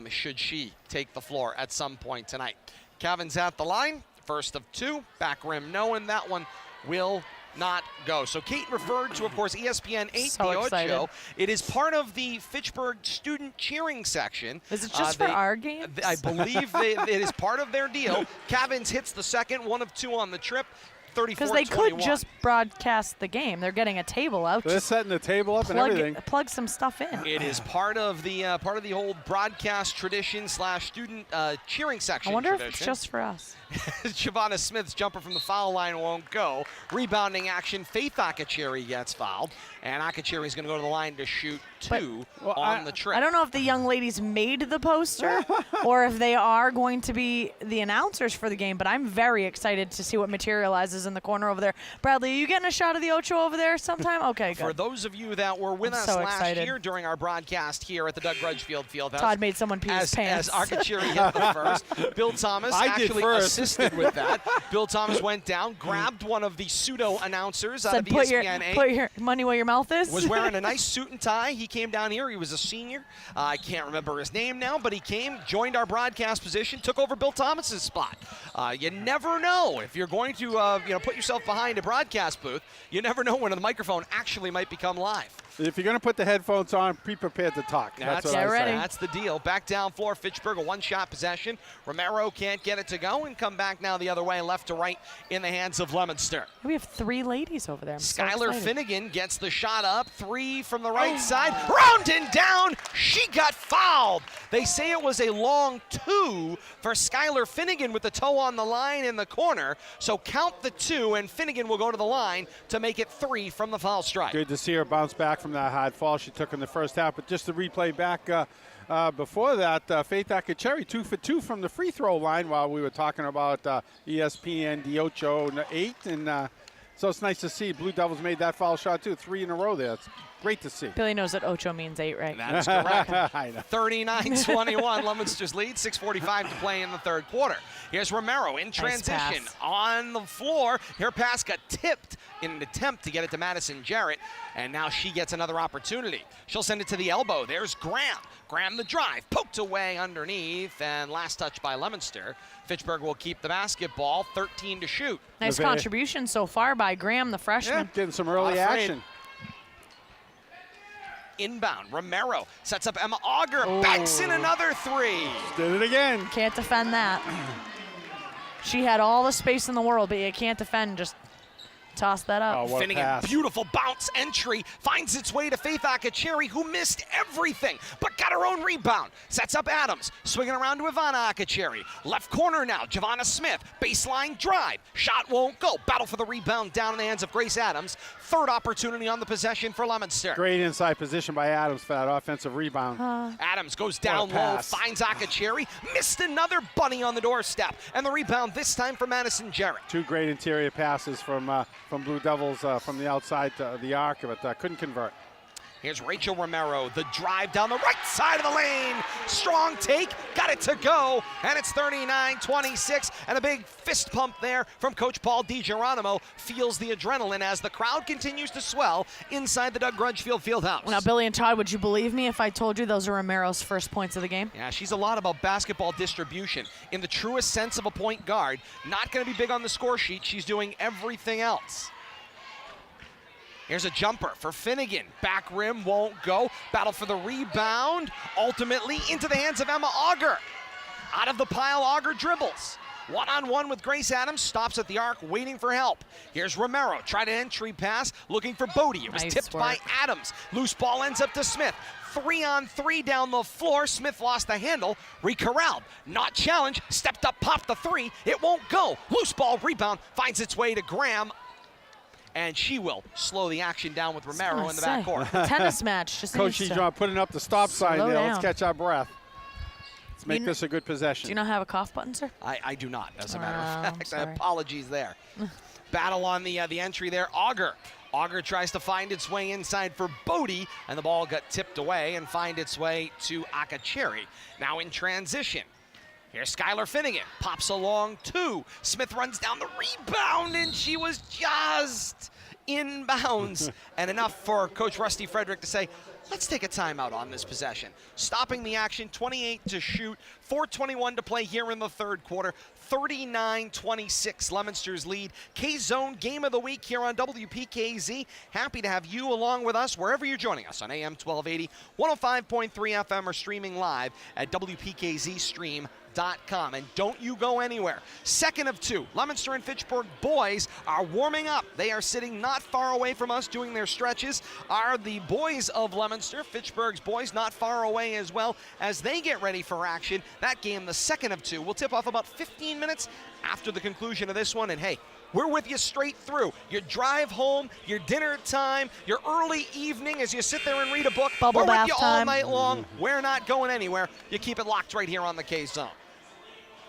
should she take the floor at some point tonight. Cavin's at the line, first of 2, back rim no, and that one will not go. So Kate referred to, of course, ESPN 8, So the excited. Ocho. It is part of the Fitchburg student cheering section. Is it just for our games? I believe it is part of their deal. Cavins hits the second, 1 of 2 on the trip. Because they could just broadcast the game. They're getting a table out. They're setting the table up and everything. Plug some stuff in. It is part of the old broadcast tradition / student cheering section. I wonder tradition. if it's just for us. Shavonna Smith's jumper from the foul line won't go. Rebounding action. Faith Akacheri gets fouled, and Akacheri's going to go to the line to shoot 2 on the trip. I don't know if the young ladies made the poster or if they are going to be the announcers for the game, but I'm very excited to see what materializes in the corner over there. Bradley, are you getting a shot of the Ocho over there sometime? Okay, good. For those of you that were with us so last excited. year during our broadcast here at the Doug Grudgefield Fieldhouse, Todd made someone pee his pants. As Akacheri hit the first, Bill Thomas actually assisted with that. Bill Thomas went down, grabbed one of the pseudo announcers out of ESPN 8. Put your money where your mouth is. Was wearing a nice suit and tie. He came down here. He was a senior. I can't remember his name now, but he came, joined our broadcast position, took over Bill Thomas's spot. You never know if you're going to put yourself behind a broadcast booth. You never know when the microphone actually might become live. If you're going to put the headphones on, be prepared to talk. That's what I say. That's the deal. Back down floor, Fitchburg, a 1-shot possession. Romero can't get it to go and come back now the other way, left to right in the hands of Leominster. We have 3 ladies over there. Skylar Finnegan gets the shot up. 3 from the right side. Round and down. She got fouled. They say it was a long 2 for Skylar Finnegan with the toe on the line in the corner. So count the 2, and Finnegan will go to the line to make it 3 from the foul stripe. Good to see her bounce back from that hard fall she took in the first half. But just to replay back before that, Faith Akacheri 2 for 2 from the free throw line while we were talking about ESPN Diocho 8. And so it's nice to see Blue Devils made that foul shot too, 3 in a row there. It's great to see. Billy knows that Ocho means 8, right? That's correct. I know. 39-21, Leominster's lead, 6:45 to play in the third quarter. Here's Romero in transition on the floor. Her pass got tipped in an attempt to get it to Madison Jarrett, and now she gets another opportunity. She'll send it to the elbow. There's Graham. Graham the drive, poked away underneath, and last touch by Leominster. Fitchburg will keep the basketball, 13 to shoot. Nice contribution so far by Graham, the freshman. Yeah, getting some early action. Inbound, Romero sets up Emma Auger, banks in another 3. Did it again. Can't defend that. She had all the space in the world, but you can't defend. Just toss that up. Oh, what a Finnegan, pass. beautiful bounce entry, finds its way to Faith Akacheri, who missed everything, but got her own rebound. Sets up Adams, swinging around to Ivana Akacheri. Left corner now, Giovanna Smith, baseline drive. Shot won't go. Battle for the rebound down in the hands of Grace Adams. Third opportunity on the possession for Leominster. Great inside position by Adams for that offensive rebound. Adams goes down low, finds Akacheri, missed another bunny on the doorstep, and the rebound this time for Madison Jarrett. 2 great interior passes from Blue Devils from the outside to the arc, but couldn't convert. Here's Rachel Romero, the drive down the right side of the lane. Strong take, got it to go, and it's 39-26, and a big fist pump there from Coach Paul DiGeronimo. Feels the adrenaline as the crowd continues to swell inside the Doug Grudgefield Fieldhouse. Now, Billy and Todd, would you believe me if I told you those are Romero's first points of the game? Yeah, she's a lot about basketball distribution. In the truest sense of a point guard, not going to be big on the score sheet. She's doing everything else. Here's a jumper for Finnegan. Back rim won't go. Battle for the rebound. Ultimately into the hands of Emma Auger. Out of the pile, Auger dribbles. One-on-one with Grace Adams. Stops at the arc, waiting for help. Here's Romero. Tried an entry pass, looking for Bodie. It was tipped by Adams. Loose ball ends up to Smith. 3-on-3 down the floor. Smith lost the handle. Recorralled. Not challenged. Stepped up, popped the 3. It won't go. Loose ball rebound. Finds its way to Graham. And she will slow the action down with Romero in the backcourt. Tennis match. Just Coach Dijon putting up the stop sign there. down. Let's catch our breath. Let's make this a good possession. Do you not have a cough button, sir? I do not, as a matter of fact. sorry. Apologies there. Battle on the entry there. Auger. Auger tries to find its way inside for Bodie, and the ball got tipped away and find its way to Akacheri. Now in transition. Here's Skylar Finnegan, pops along 2. Smith runs down the rebound, and she was just inbounds. And enough for Coach Rusty Frederick to say, let's take a timeout on this possession. Stopping the action, 28 to shoot, 4:21 to play here in the third quarter. 39-26, Leominster's lead. K-Zone Game of the Week here on WPKZ. Happy to have you along with us wherever you're joining us on AM 1280, 105.3 FM, or streaming live at WPKZstream.com. And don't you go anywhere. Second of 2, Leominster and Fitchburg boys are warming up. They are sitting not far away from us doing their stretches. Are the boys of Leominster, Fitchburg's boys, not far away as well as they get ready for action. That game, the second of 2, will tip off about 15 minutes after the conclusion of this one. And hey, we're with you straight through. Your drive home, your dinner time, your early evening as you sit there and read a book. Bubble we're bath with you all time. night long. We're not going anywhere. You keep it locked right here on the K-Zone.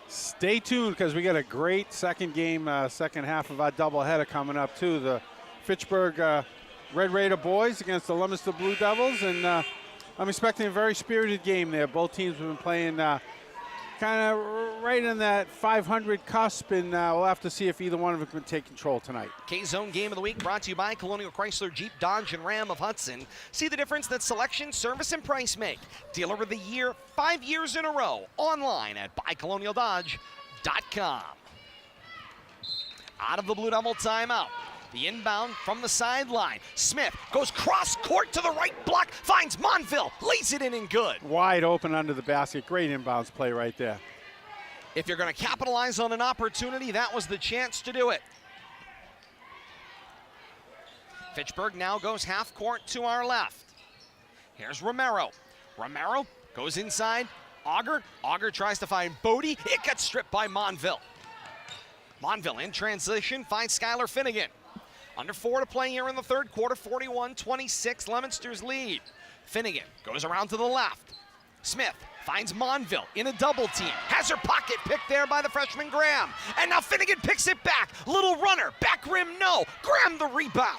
Stay tuned because we got a great second game, second half of our doubleheader coming up too. The Fitchburg Red Raider boys against the Leominster Blue Devils, and I'm expecting a very spirited game there. Both teams have been playing kind of right in that 500 cusp, and we'll have to see if either one of them can take control tonight. K-Zone Game of the Week brought to you by Colonial Chrysler, Jeep, Dodge, and Ram of Hudson. See the difference that selection, service, and price make. Dealer of the Year 5 years in a row. Online at buycolonialdodge.com. Out of the Blue Devil timeout. The inbound from the sideline. Smith goes cross court to the right block, finds Monville, lays it in and good. Wide open under the basket. Great inbounds play right there. If you're going to capitalize on an opportunity, that was the chance to do it. Fitchburg now goes half court to our left. Here's Romero. Romero goes inside. Auger. Auger tries to find Bodie. It gets stripped by Monville. Monville in transition finds Skylar Finnegan. Under 4 to play here in the third quarter, 41-26, Leominster's lead. Finnegan goes around to the left. Smith finds Monville in a double team. Has her pocket picked there by the freshman Graham. And now Finnegan picks it back. Little runner, back rim, no. Graham the rebound.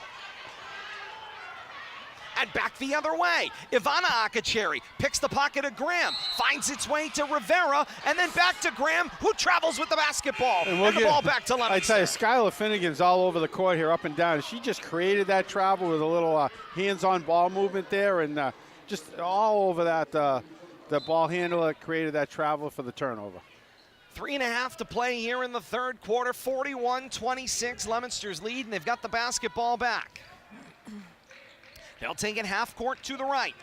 And back the other way. Ivana Akacheri picks the pocket of Graham, finds its way to Rivera, and then back to Graham, who travels with the basketball. And the ball back to Leominster. I tell you, Skylar Finnegan's all over the court here, up and down. She just created that travel with a little hands-on ball movement there, and just all over that. The ball handler created that travel for the turnover. 3.5 to play here in the third quarter, 41-26, Leominster's lead, and they've got the basketball back. They'll take it half court to the right.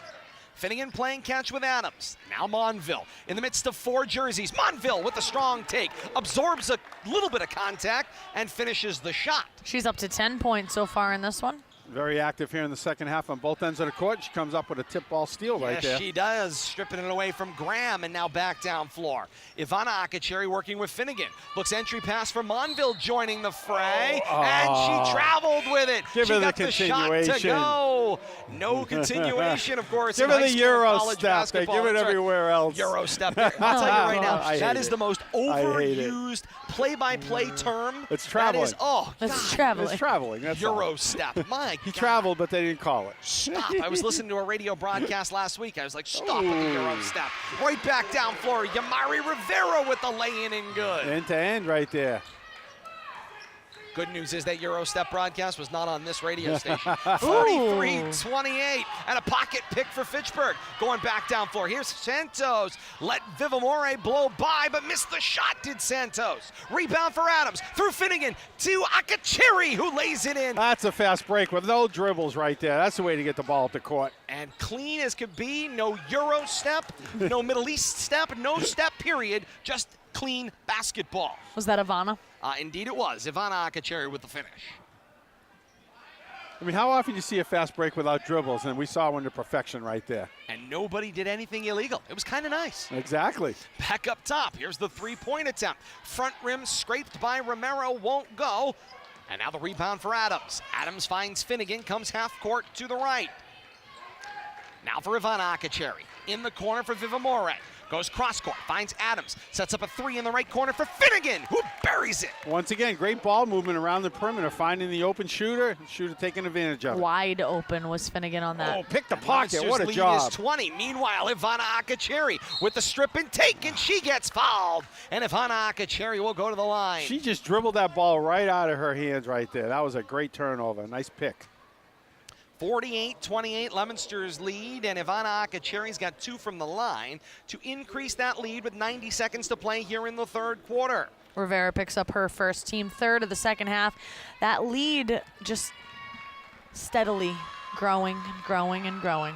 Finnegan playing catch with Adams. Now Monville in the midst of 4 jerseys. Monville with a strong take, absorbs a little bit of contact and finishes the shot. She's up to 10 points so far in this one. Very active here in the second half on both ends of the court. She comes up with a tip ball steal right there. Yes, she does, stripping it away from Graham, and now back down floor. Ivana Akacheri working with Finnegan. Looks entry pass for Monville joining the fray, and she traveled with it. Give she her got the shot to go. No continuation, of course. Give her the Euro step. They give it everywhere else. Euro step. I'll tell you right now, that is the most overused play-by-play term. It's traveling. That is, oh, It's God. traveling. It's traveling. That's Euro all. step. My He God. traveled, but they didn't call it. Stop. I was listening to a radio broadcast last week. I was like, stop with the Euro step. Right back down floor. Yamari Rivera with the lay-in and good. End to end right there. Good news is that Euro step broadcast was not on this radio station. 43-28 and a pocket pick for Fitchburg. Going back down floor. Here's Santos. Let Vivamore blow by, but missed the shot, did Santos. Rebound for Adams. Through Finnegan to Akacheri, who lays it in. That's a fast break with no dribbles right there. That's the way to get the ball up the court. And clean as could be. No Euro step, no Middle East step, no step period. Just clean basketball. Was that Ivana? Indeed it was. Ivana Akacheri with the finish. I mean, how often do you see a fast break without dribbles? And we saw one to perfection right there. And nobody did anything illegal. It was kind of nice. Exactly. Back up top. Here's the three-point attempt. Front rim scraped by Romero, won't go. And now the rebound for Adams. Adams finds Finnegan, comes half court to the right. Now for Ivana Akacheri. In the corner for Vivamore. Goes cross-court, finds Adams, sets up a 3 in the right corner for Finnegan, who buries it. Once again, great ball movement around the perimeter, finding the open shooter, shooter taking advantage of it. Wide open was Finnegan on that. Oh, pick the pocket, what a lead job. is 20. Meanwhile, Ivana Akacheri with the strip and take, and she gets fouled. And Ivana Akacheri will go to the line. She just dribbled that ball right out of her hands right there. That was a great turnover, nice pick. 48-28, Leominster's lead, and Ivana Akacheri's got 2 from the line to increase that lead with 90 seconds to play here in the third quarter. Rivera picks up her first, team third of the second half. That lead just steadily growing and growing and growing.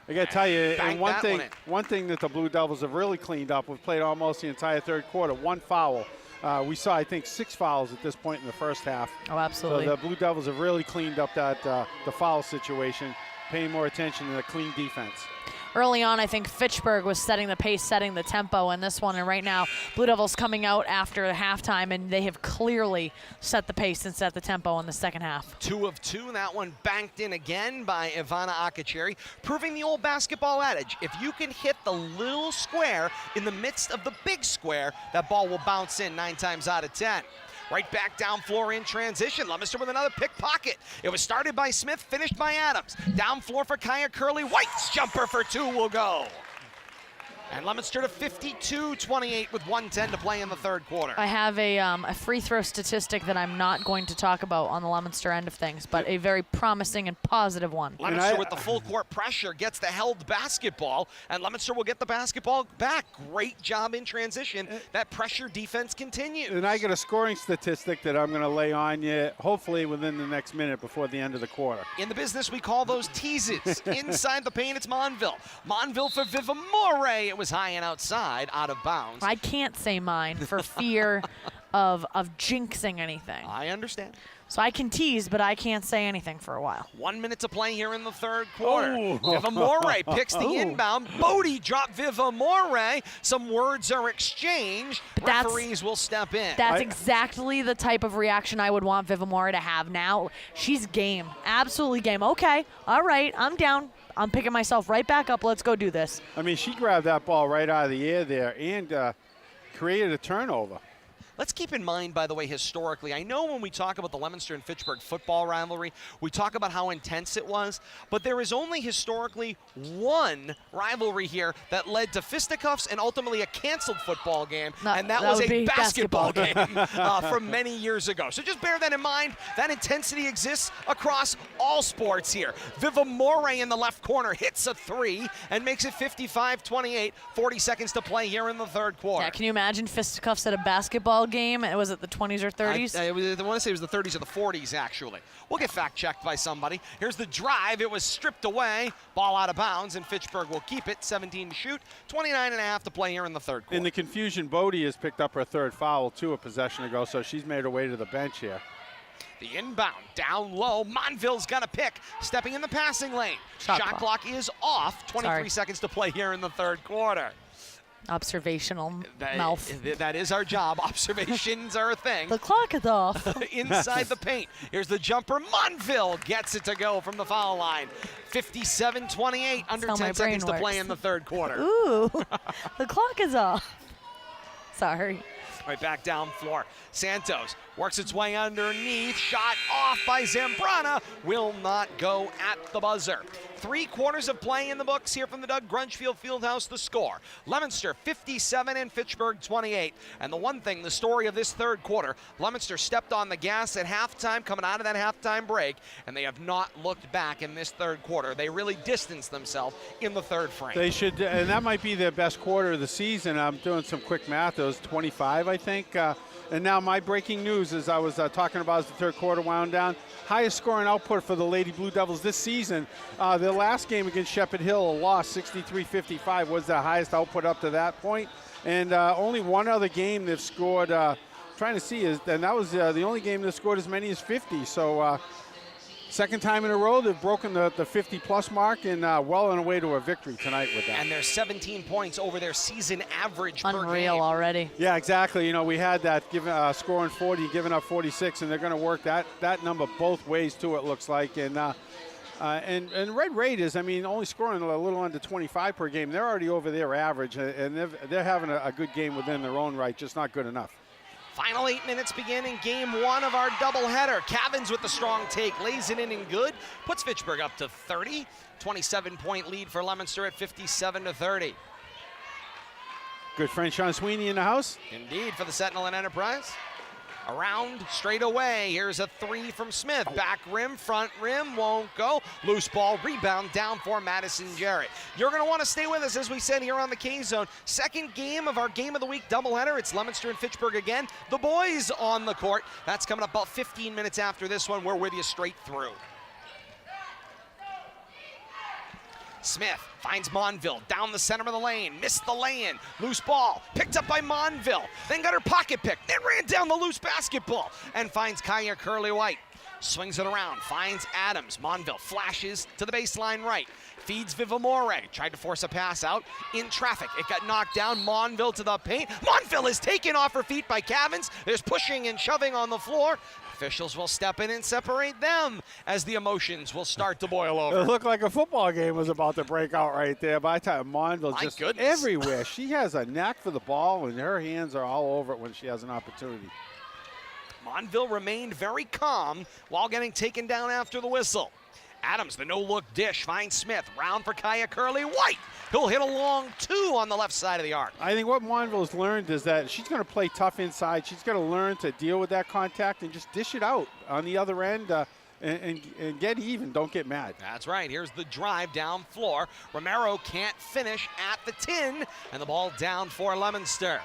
I got to tell you, and Bank one thing that the Blue Devils have really cleaned up, we've played almost the entire third quarter, 1 foul. We saw, I think, 6 fouls at this point in the first half. Oh, absolutely. So the Blue Devils have really cleaned up that the foul situation, paying more attention to the clean defense. Early on, I think Fitchburg was setting the pace, setting the tempo in this one, and right now, Blue Devils coming out after halftime, and they have clearly set the pace and set the tempo in the second half. 2 of 2, that one banked in again by Ivana Akacheri, proving the old basketball adage. If you can hit the little square in the midst of the big square, that ball will bounce in 9 times out of 10. Right back down floor in transition. Leominster with another pickpocket. It was started by Smith, finished by Adams. Down floor for Kaya Curley. White's jumper for 2 will go. And Leominster to 52-28 with 1:10 to play in the third quarter. I have a free throw statistic that I'm not going to talk about on the Leominster end of things, but a very promising and positive one. Leominster with the full court pressure gets the held basketball, and Leominster will get the basketball back. Great job in transition. That pressure defense continues. And I got a scoring statistic that I'm going to lay on you, hopefully within the next minute before the end of the quarter. In the business, we call those teases. Inside the paint, it's Monville. Monville for Vivamore. It was high and outside, out of bounds. I can't say mine for fear of jinxing anything. I understand. So I can tease, but I can't say anything for a while. 1 minute to play here in the third quarter. Oh. Vivamore picks the inbound. Bodie dropped Vivamore. Some words are exchanged. But that's- Referees will step in. That's exactly the type of reaction I would want Vivamore to have now. She's game. Absolutely game. Okay, all right, I'm down. I'm picking myself right back up. Let's go do this. I mean, she grabbed that ball right out of the air there and created a turnover. Let's keep in mind, by the way, historically, I know when we talk about the Leominster and Fitchburg football rivalry, we talk about how intense it was, but there is only historically one rivalry here that led to fisticuffs and ultimately a canceled football game, and that was would a be basketball game from many years ago. So just bear that in mind. That intensity exists across all sports here. Vivamore in the left corner hits a three and makes it 55-28, 40 seconds to play here in the third quarter. Yeah, can you imagine fisticuffs at a basketball game? Was it the 20s or 30s? I want to say it was the 30s or the 40s, actually. We'll get fact-checked by somebody. Here's the drive. It was stripped away. Ball out of bounds, and Fitchburg will keep it. 17 to shoot. 29.5 to play here in the third quarter. In the confusion, Bodie has picked up her third foul, too, a possession ago, so she's made her way to the bench here. The inbound, down low. Monville's got a pick, stepping in the passing lane. Shot clock is off. 23 seconds to play here in the third quarter. Observational mouth. That is our job. Observations are a thing. The clock is off. Inside the paint. Here's the jumper. Monville gets it to go from the foul line. 57-28, under 10 seconds to play in the third quarter. Ooh, the clock is off. Sorry. Right back down floor. Santos works its way underneath. Shot off by Zambrana. Will not go at the buzzer. 3 quarters of play in the books here from the Doug Grunchfield Fieldhouse. The score, Leominster 57 and Fitchburg 28. And the one thing, the story of this third quarter, Leominster stepped on the gas at halftime, coming out of that halftime break, and they have not looked back in this third quarter. They really distanced themselves in the third frame. They should, and that might be their best quarter of the season. I'm doing some quick math. It was 25, I think. And now my breaking news, as I was talking about as the third quarter wound down, highest scoring output for the Lady Blue Devils this season. Their last game against Shepherd Hill, a loss, 63-55, was the highest output up to that point. And only one other game they've scored, trying to see, and that was the only game that scored as many as 50. So second time in a row, they've broken the 50-plus mark and well on the way to a victory tonight with that. And they're 17 points over their season average per game. Unreal already. Yeah, exactly. You know, we had that scoring 40, giving up 46, and they're going to work that number both ways too, it looks like. And Red Raiders, I mean, only scoring a little under 25 per game. They're already over their average, and they're having a good game within their own right, just not good enough. Final 8 minutes begin in game 1 of our doubleheader. Cavins with the strong take, lays it in and good, puts Fitchburg up to 30. 27-point lead for Leominster at 57-30. Good friend Sean Sweeney in the house. Indeed, for the Sentinel and Enterprise. Around, straight away. Here's a three from Smith. Back rim, front rim, won't go. Loose ball, rebound down for Madison Jarrett. You're going to want to stay with us, as we said, here on the K-Zone. Second game of our Game of the Week doubleheader. It's Leominster and Fitchburg again. The boys on the court. That's coming up about 15 minutes after this one. We're with you straight through. Smith finds Monville down the center of the lane, missed the lay-in, loose ball, picked up by Monville, then got her pocket pick, then ran down the loose basketball and finds Kaya Curley-White. Swings it around, finds Adams. Monville flashes to the baseline right, feeds Vivamore, tried to force a pass out in traffic. It got knocked down, Monville to the paint. Monville is taken off her feet by Cavins. There's pushing and shoving on the floor. Officials will step in and separate them as the emotions will start to boil over. It looked like a football game was about to break out right there. By the time Monville just everywhere. She has a knack for the ball, and her hands are all over it when she has an opportunity. Monville remained very calm while getting taken down after the whistle. Adams, the no-look dish, finds Smith. Round for Kaya Curley-White. He'll hit a long two on the left side of the arc. I think what Monville's learned is that she's going to play tough inside. She's going to learn to deal with that contact and just dish it out on the other end and get even. Don't get mad. That's right. Here's the drive down floor. Romero can't finish at the tin, and the ball down for Leominster.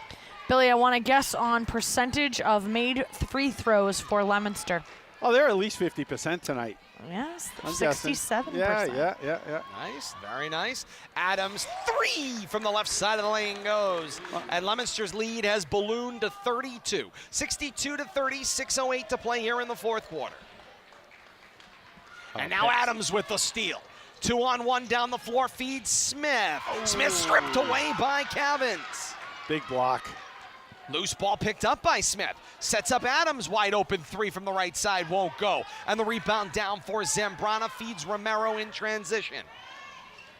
Billy, I want to guess on percentage of made free throws for Leominster. Oh, they're at least 50% tonight. Yes, I'm guessing. 67%. Yeah. Nice, very nice. Adams, 3 from the left side of the lane goes. And Leominster's lead has ballooned to 32. 62 to 30, 6:08 to play here in the fourth quarter. And now Adams with the steal. 2-on-1 down the floor, feeds Smith. Smith stripped away by Cavins. Big block. Loose ball picked up by Smith. Sets up Adams, wide open 3 from the right side, won't go. And the rebound down for Zambrana, feeds Romero in transition.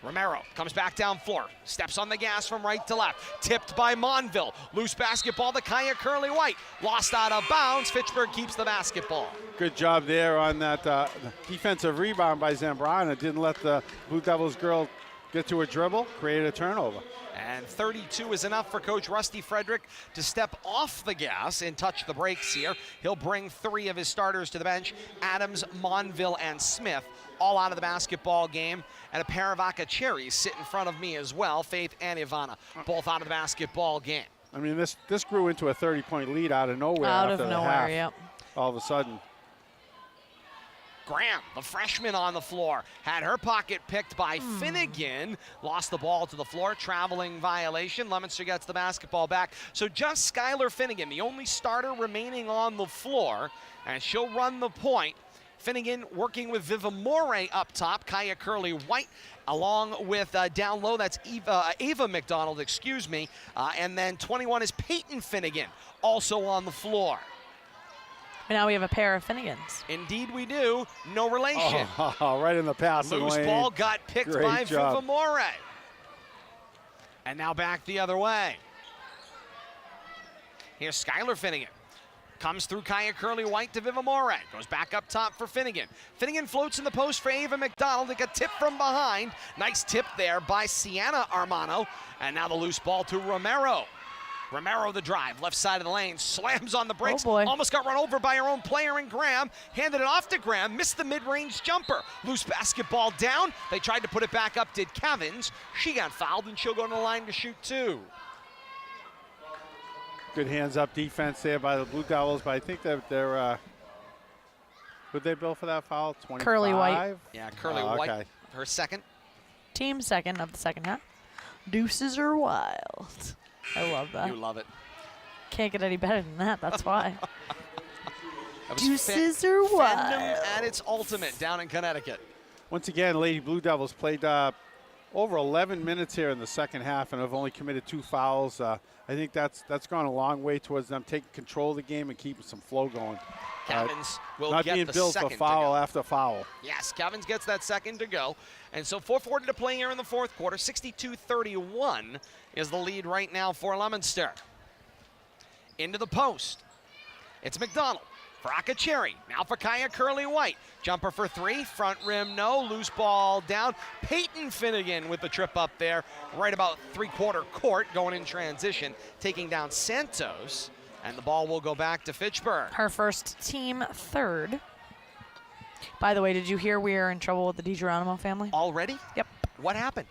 Romero comes back down floor, steps on the gas from right to left. Tipped by Monville. Loose basketball to Kaya Curley-White. Lost out of bounds. Fitchburg keeps the basketball. Good job there on that defensive rebound by Zambrana. Didn't let the Blue Devils girl get to a dribble, create a turnover. And 32 is enough for Coach Rusty Frederick to step off the gas and touch the brakes here. He'll bring 3 of his starters to the bench. Adams, Monville, and Smith all out of the basketball game. And a pair of Akacheris sit in front of me as well, Faith and Ivana, both out of the basketball game. I mean, this grew into a 30-point lead out of nowhere. Out after of the nowhere, half. yep. All of a sudden. Graham, the freshman on the floor, had her pocket picked by Finnegan, lost the ball to the floor, traveling violation. Leominster gets the basketball back. So just Skylar Finnegan, the only starter remaining on the floor, and she'll run the point. Finnegan working with Viva Moray up top, Kaya Curley-White, along with down low, that's Ava McDonald, excuse me, and then 21 is Peyton Finnegan, also on the floor. And now we have a pair of Finnegans. Indeed we do. No relation. Oh, right in the passing Loose lane. ball got picked Great by job. Viva Moray. And now back the other way. Here's Skylar Finnegan. Comes through Kaya Curley-White to Viva Moray. Goes back up top for Finnegan. Finnegan floats in the post for Ava McDonald. It got tipped from behind. Nice tip there by Sienna Armano. And now the loose ball to Romero. Romero the drive, left side of the lane, slams on the brakes. Oh boy. Almost got run over by her own player in Graham. Handed it off to Graham, missed the mid-range jumper. Loose basketball down. They tried to put it back up, did Cavins. She got fouled and she'll go to the line to shoot 2. Good hands-up defense there by the Blue Devils, but I think that they're would they bill for that foul? 25? Curley-White. Yeah, Curley-White, okay. her second. Team second of the second half. Deuces are wild. I love that. You love it. Can't get any better than that. That's why. That was Deuces are fandom wild. at its ultimate down in Connecticut. Once again, Lady Blue Devils played over 11 minutes here in the second half and have only committed 2 fouls. I think that's gone a long way towards them taking control of the game and keeping some flow going. Cavins will Not get being the billed second for to foul go. after foul. Yes, Cavins gets that second to go. And so 4:40 to play here in the fourth quarter. 62-31 is the lead right now for Leominster. Into the post. It's McDonald for Akacherry. Now for Kaya Curley-White. Jumper for 3. Front rim, no. Loose ball down. Peyton Finnegan with the trip up there. Right about 3/4 court going in transition. Taking down Santos. And the ball will go back to Fitchburg. Her first team third. By the way, did you hear we are in trouble with the DiGeronimo family? Already? Yep. What happened?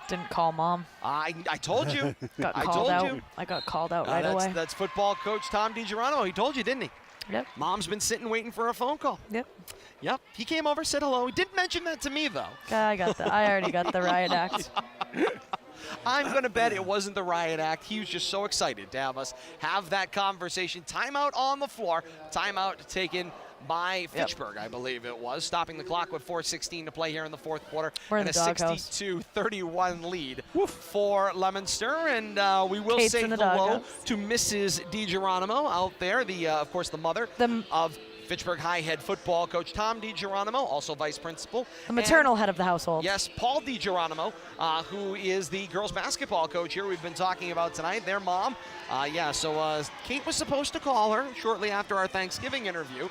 Didn't call mom. I told you. Got I called told out. you. I got called out right that's, away. That's football coach Tom DiGeronimo. He told you, didn't he? Yep. Mom's been sitting waiting for a phone call. Yep. Yep. He came over, said hello. He didn't mention that to me, though. I already got the riot act. I'm going to bet it wasn't the riot act. He was just so excited to have us have that conversation. Timeout on the floor. Timeout taken by Fitchburg, I believe it was, stopping the clock with 4:16 to play here in the fourth quarter. We're in and the a doghouse. 62-31 lead for Leominster. And we will Kate's say in the hello doghouse. to Mrs. DiGeronimo out there, of course, the mother of Fitchburg High head football coach Tom DiGeronimo, also vice principal. The maternal head of the household. Yes, Paul DiGeronimo, who is the girls basketball coach here we've been talking about tonight, their mom. So Kate was supposed to call her shortly after our Thanksgiving interview.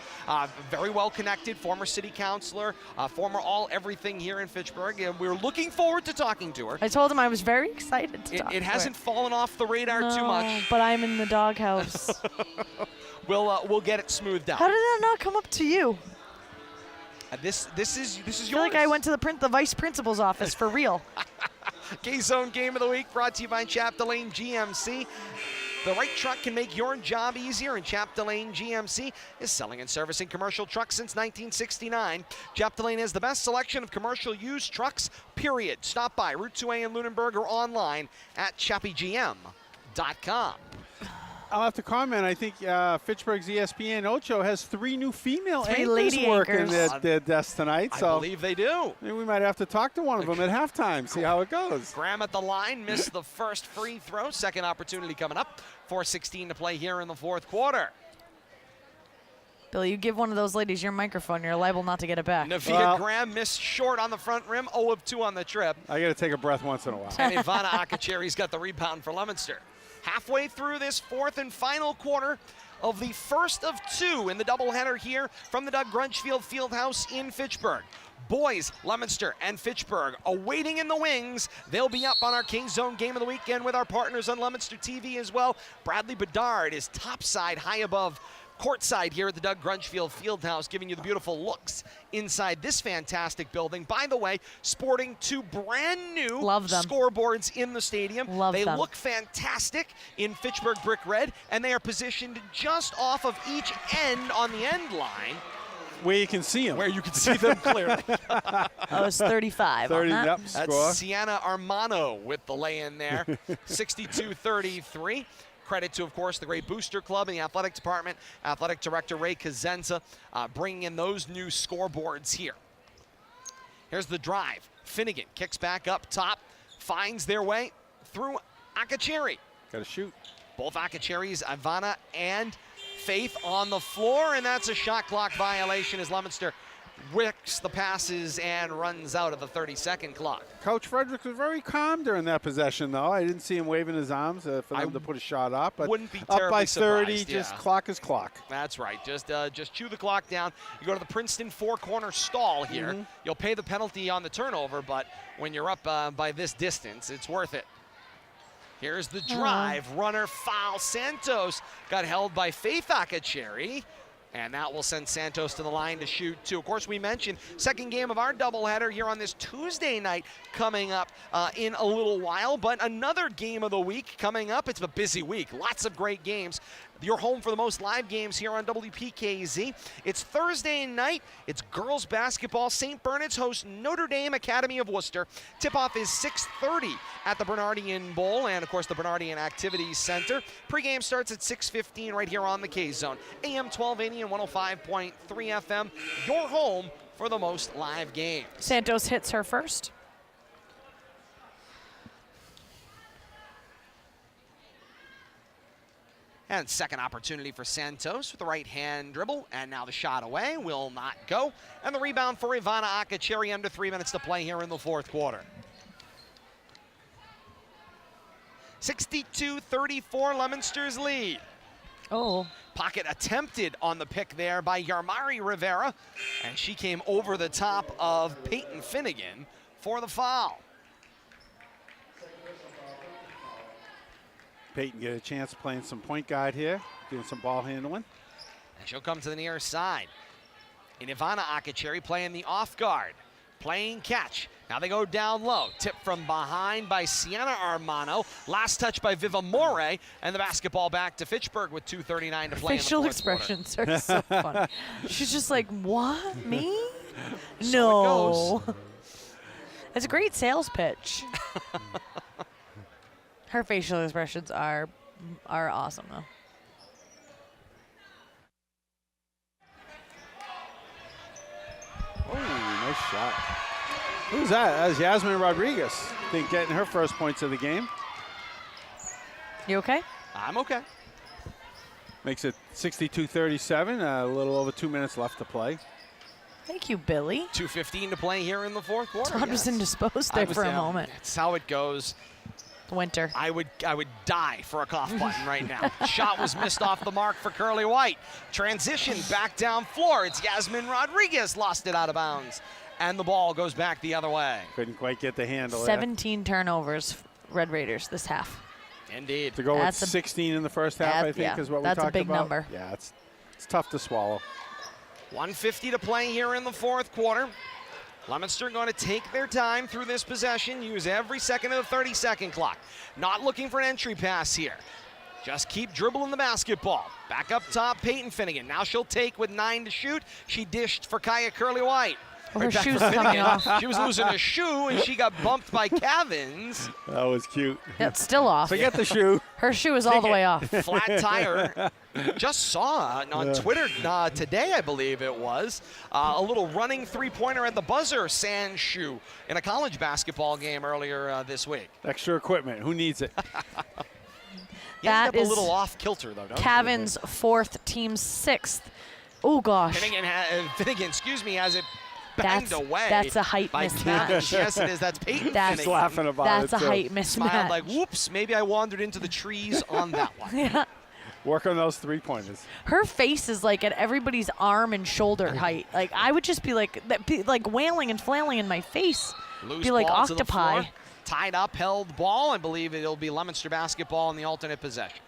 Very well connected, former city councilor, former everything here in Fitchburg, and we're looking forward to talking to her. I told him I was very excited to talk It to hasn't her. fallen off the radar too No, much. but I'm in the doghouse. We'll get it smoothed out. How did that not come up to you? This is yours. I feel like I went to the vice principal's office for real. K-Zone Game of the Week brought to you by Chapter Lane GMC. The right truck can make your job easier, and Chapdelaine GMC is selling and servicing commercial trucks since 1969. Chapdelaine has the best selection of commercial used trucks, period. Stop by Route 2A in Lunenburg or online at chappygm.com. I'll have to comment. I think Fitchburg's ESPN Ocho has 3 new female Three anchors lady working anchors. their desk tonight. I So believe they do. maybe we might have to talk to one of them at halftime, see how it goes. Graham at the line, missed the first free throw. Second opportunity coming up. 4:16 to play here in the fourth quarter. Billy, you give one of those ladies your microphone, you're liable not to get it back. Navia Graham missed short on the front rim, 0 of 2 on the trip. I got to take a breath once in a while. And Ivana Akacheri's got the rebound for Leominster. Halfway through this fourth and final quarter of the first of 2 in the doubleheader here from the Doug Grunchfield Fieldhouse in Fitchburg. Boys, Leominster and Fitchburg awaiting in the wings. They'll be up on our King Zone game of the weekend with our partners on Leominster TV as well. Bradley Bedard is topside, high above courtside here at the Doug Grunchfield Fieldhouse, giving you the beautiful looks inside this fantastic building. By the way, sporting 2 brand new scoreboards in the stadium. They look fantastic in Fitchburg brick red, and they are positioned just off of each end on the end line. Where you can see them. Where you can see them clearly. Oh, it's 35 on that. Yep, That's score. Sienna Armano with the lay-in there, 62-33. Credit to, of course, the great Booster Club and the athletic department. Athletic Director Ray Kazenza bringing in those new scoreboards here. Here's the drive. Finnegan kicks back up top, finds their way through Akacheri. Got to shoot. Both Akacheris, Ivana and Faith on the floor, and that's a shot clock violation as Leominster wicks the passes and runs out of the 30-second clock. Coach Frederick was very calm during that possession, though. I didn't see him waving his arms for them to put a shot up. But wouldn't be up by terribly 30, surprised, just yeah. clock is clock. That's right. Just chew the clock down. You go to the Princeton 4-corner stall here. You'll pay the penalty on the turnover, but when you're up by this distance, it's worth it. Here's the drive. Runner foul. Santos got held by Faith Akacheri. And that will send Santos to the line to shoot, too. Of course, we mentioned second game of our doubleheader here on this Tuesday night coming up in a little while. But another game of the week coming up. It's a busy week. Lots of great games. You're home for the most live games here on WPKZ. It's Thursday night. It's girls basketball. St. Bernard's hosts Notre Dame Academy of Worcester. Tip-off is 6:30 at the Bernardian Bowl and, of course, the Bernardian Activities Center. Pre-game starts at 6:15 right here on the K-Zone. AM 1280 and 105.3 FM. Your home for the most live games. Santos hits her first. And second opportunity for Santos with the right-hand dribble. And now the shot away will not go. And the rebound for Ivana Akacheri under 3 minutes to play here in the fourth quarter. 62-34, Leominster's lead. Oh. Pocket attempted on the pick there by Yarmari Rivera. And she came over the top of Peyton Finnegan for the foul. Peyton get a chance playing some point guard here, doing some ball handling. And she'll come to the near side. And Ivana Akacheri playing the off guard, playing catch. Now they go down low. Tip from behind by Sienna Armano. Last touch by Viva More. And the basketball back to Fitchburg with 2:39 to play Facial in the fourth expressions are so funny. She's just like, what? Me? So no. it goes. It's a great sales pitch. Her facial expressions are awesome, though. Oh, nice shot. Who's that? That was Yasmin Rodriguez. I think getting her first points of the game. You okay? I'm okay. Makes it 62-37, a little over 2 minutes left to play. Thank you, Billy. 2:15 to play here in the fourth quarter. Tom was indisposed there for a moment. That's how it goes. Winter. I would die for a cough button right now. Shot was missed off the mark for Curly White. Transition back down floor. It's Yasmin Rodriguez lost it out of bounds. And the ball goes back the other way. Couldn't quite get the handle. 17 turnovers, Red Raiders this half. Indeed. To go with 16 in the first half, I think, is what we talked about. That's a big number. Yeah, it's tough to swallow. 1:50 to play here in the fourth quarter. Leominster going to take their time through this possession, use every second of the 30-second clock. Not looking for an entry pass here. Just keep dribbling the basketball. Back up top, Peyton Finnegan. Now she'll take with 9 to shoot. She dished for Kaya Curley-White. Her back shoe's for coming Finnegan. off. She was losing a shoe, and she got bumped by Cavins. That was cute. It's still off. Forget the shoe. Her shoe is all the way off. Flat tire. Just saw on Twitter today, I believe it was, a little running three-pointer at the buzzer sand shoe in a college basketball game earlier this week. Extra equipment. Who needs it? You That end up is a little off kilter, though, don't you? Cavin's 4th, team 6th. Oh, gosh. Finnegan, has it banged away. That's a height by mismatch. Cash. Yes, it is. That's Peyton That's He's Finnegan. laughing about That's it. a too. height Smiled mismatch. like, whoops, maybe I wandered into the trees on that one. Yeah. Work on those 3-pointers. Her face is like at everybody's arm and shoulder height. Like I would just be like wailing and flailing in my face. Loose Be like ball to the octopi. floor. Tied up, held ball. I believe it'll be Leominster basketball in the alternate possession.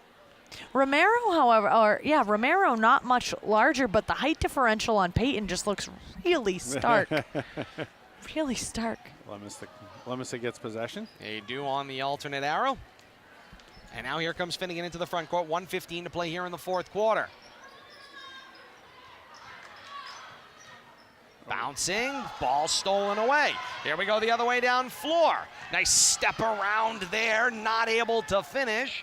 Romero, however, Romero not much larger, but the height differential on Peyton just looks really stark. Really stark. Leominster gets possession. They do on the alternate arrow. And now here comes Finnegan into the front court. 1:15 to play here in the fourth quarter. Bouncing, ball stolen away. Here we go the other way down floor. Nice step around there, not able to finish.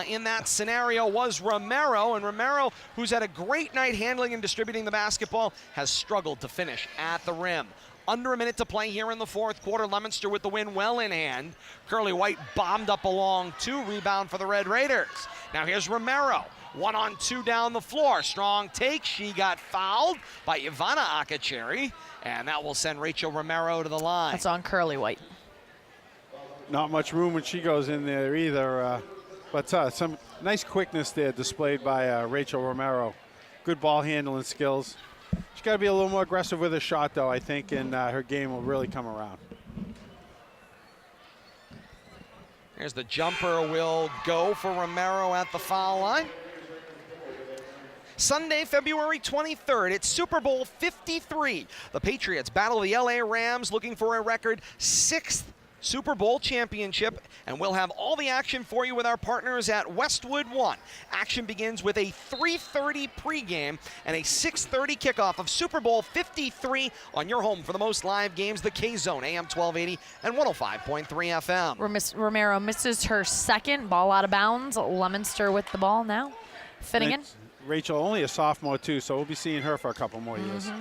In that scenario was Romero, and Romero, who's had a great night handling and distributing the basketball, has struggled to finish at the rim. Under a minute to play here in the fourth quarter. Leominster with the win well in hand. Curley-White bombed up along 2, rebound for the Red Raiders. Now here's Romero. 1-on-2 down the floor. Strong take. She got fouled by Ivana Akacheri, and that will send Rachel Romero to the line. That's on Curley-White. Not much room when she goes in there either. But some nice quickness there displayed by Rachel Romero. Good ball handling skills. She's got to be a little more aggressive with her shot, though, I think, and her game will really come around. Here's the jumper will go for Romero at the foul line. Sunday, February 23rd, it's Super Bowl 53. The Patriots battle the LA Rams looking for a record 6th Super Bowl championship, and we'll have all the action for you with our partners at Westwood One. Action begins with a 3:30 pregame and a 6:30 kickoff of Super Bowl 53 on your home for the most live games, the K-Zone, AM 1280 and 105.3 FM. Romero misses her second, ball out of bounds. Leominster with the ball now. Finnegan. Rachel, only a sophomore, too, so we'll be seeing her for a couple more years.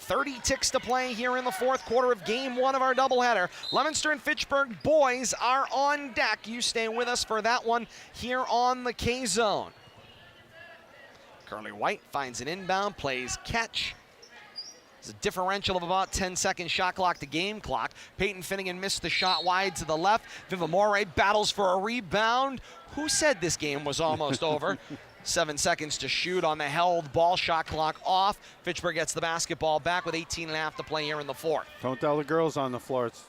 30 ticks to play here in the fourth quarter of game 1 of our doubleheader. Leominster and Fitchburg boys are on deck. You stay with us for that one here on the K-Zone. Curley-White finds an inbound, plays catch. It's a differential of about 10-second shot clock to game clock. Peyton Finnegan missed the shot wide to the left. Vivamore battles for a rebound. Who said this game was almost over? 7 seconds to shoot on the held ball, shot clock off. Fitchburg gets the basketball back with 18.5 to play here in the fourth. Don't tell the girls on the floor it's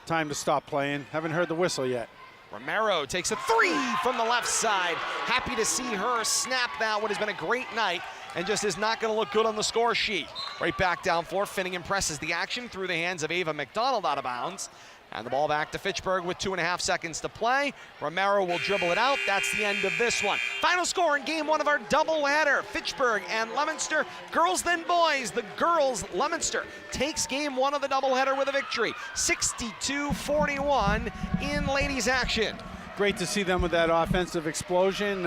time to stop playing. Haven't heard the whistle yet. Romero takes a 3 from the left side. Happy to see her snap that. What has been a great night and just is not going to look good on the score sheet. Right back down floor. Finnegan presses the action through the hands of Ava McDonald out of bounds. And the ball back to Fitchburg with 2.5 seconds to play. Romero will dribble it out. That's the end of this one. Final score in game 1 of our doubleheader. Fitchburg and Leominster. Girls then boys. The girls, Leominster, takes game 1 of the doubleheader with a victory. 62-41 in ladies action. Great to see them with that offensive explosion.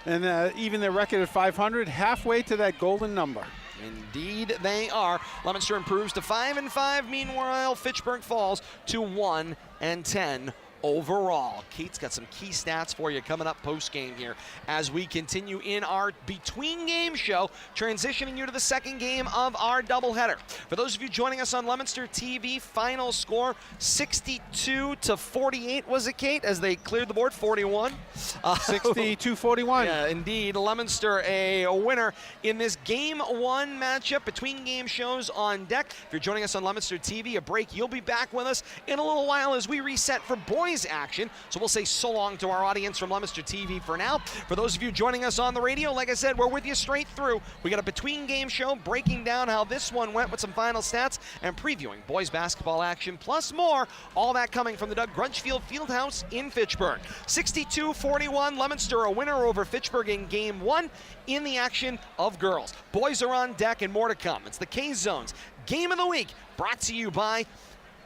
And even their record at 500, halfway to that golden number. Indeed they are. Leominster improves to 5-5. Meanwhile, Fitchburg falls to 1-10 overall. Kate's got some key stats for you coming up post-game here as we continue in our between-game show, transitioning you to the second game of our doubleheader. For those of you joining us on Leominster TV, final score 62-48 was it, Kate, as they cleared the board, 41. 62-41. Yeah, indeed. Leominster a winner in this game 1 matchup. Between game shows on deck. If you're joining us on Leominster TV, a break. You'll be back with us in a little while as we reset for boys boys action. So we'll say so long to our audience from Leominster TV for now. For those of you joining us on the radio, like I said, we're with you straight through. We got a between-game show breaking down how this one went with some final stats and previewing boys basketball action, plus more. All that coming from the Doug Grunchfield Fieldhouse in Fitchburg. 62-41, Leominster a winner over Fitchburg in Game 1 in the action of girls. Boys are on deck and more to come. It's the K-Zone's Game of the Week, brought to you by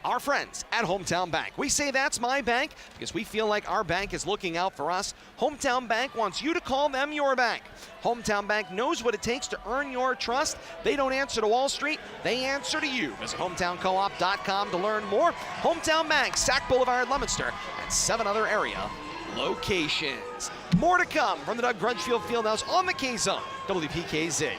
our friends at Hometown Bank. We say that's my bank because we feel like our bank is looking out for us. Hometown Bank wants you to call them your bank. Hometown Bank knows what it takes to earn your trust. They don't answer to Wall Street, they answer to you. Visit hometowncoop.com to learn more. Hometown Bank, Sack Boulevard, Leominster, and 7 other area locations. More to come from the Doug Grunchfield Fieldhouse on the K-Zone, WPKZ.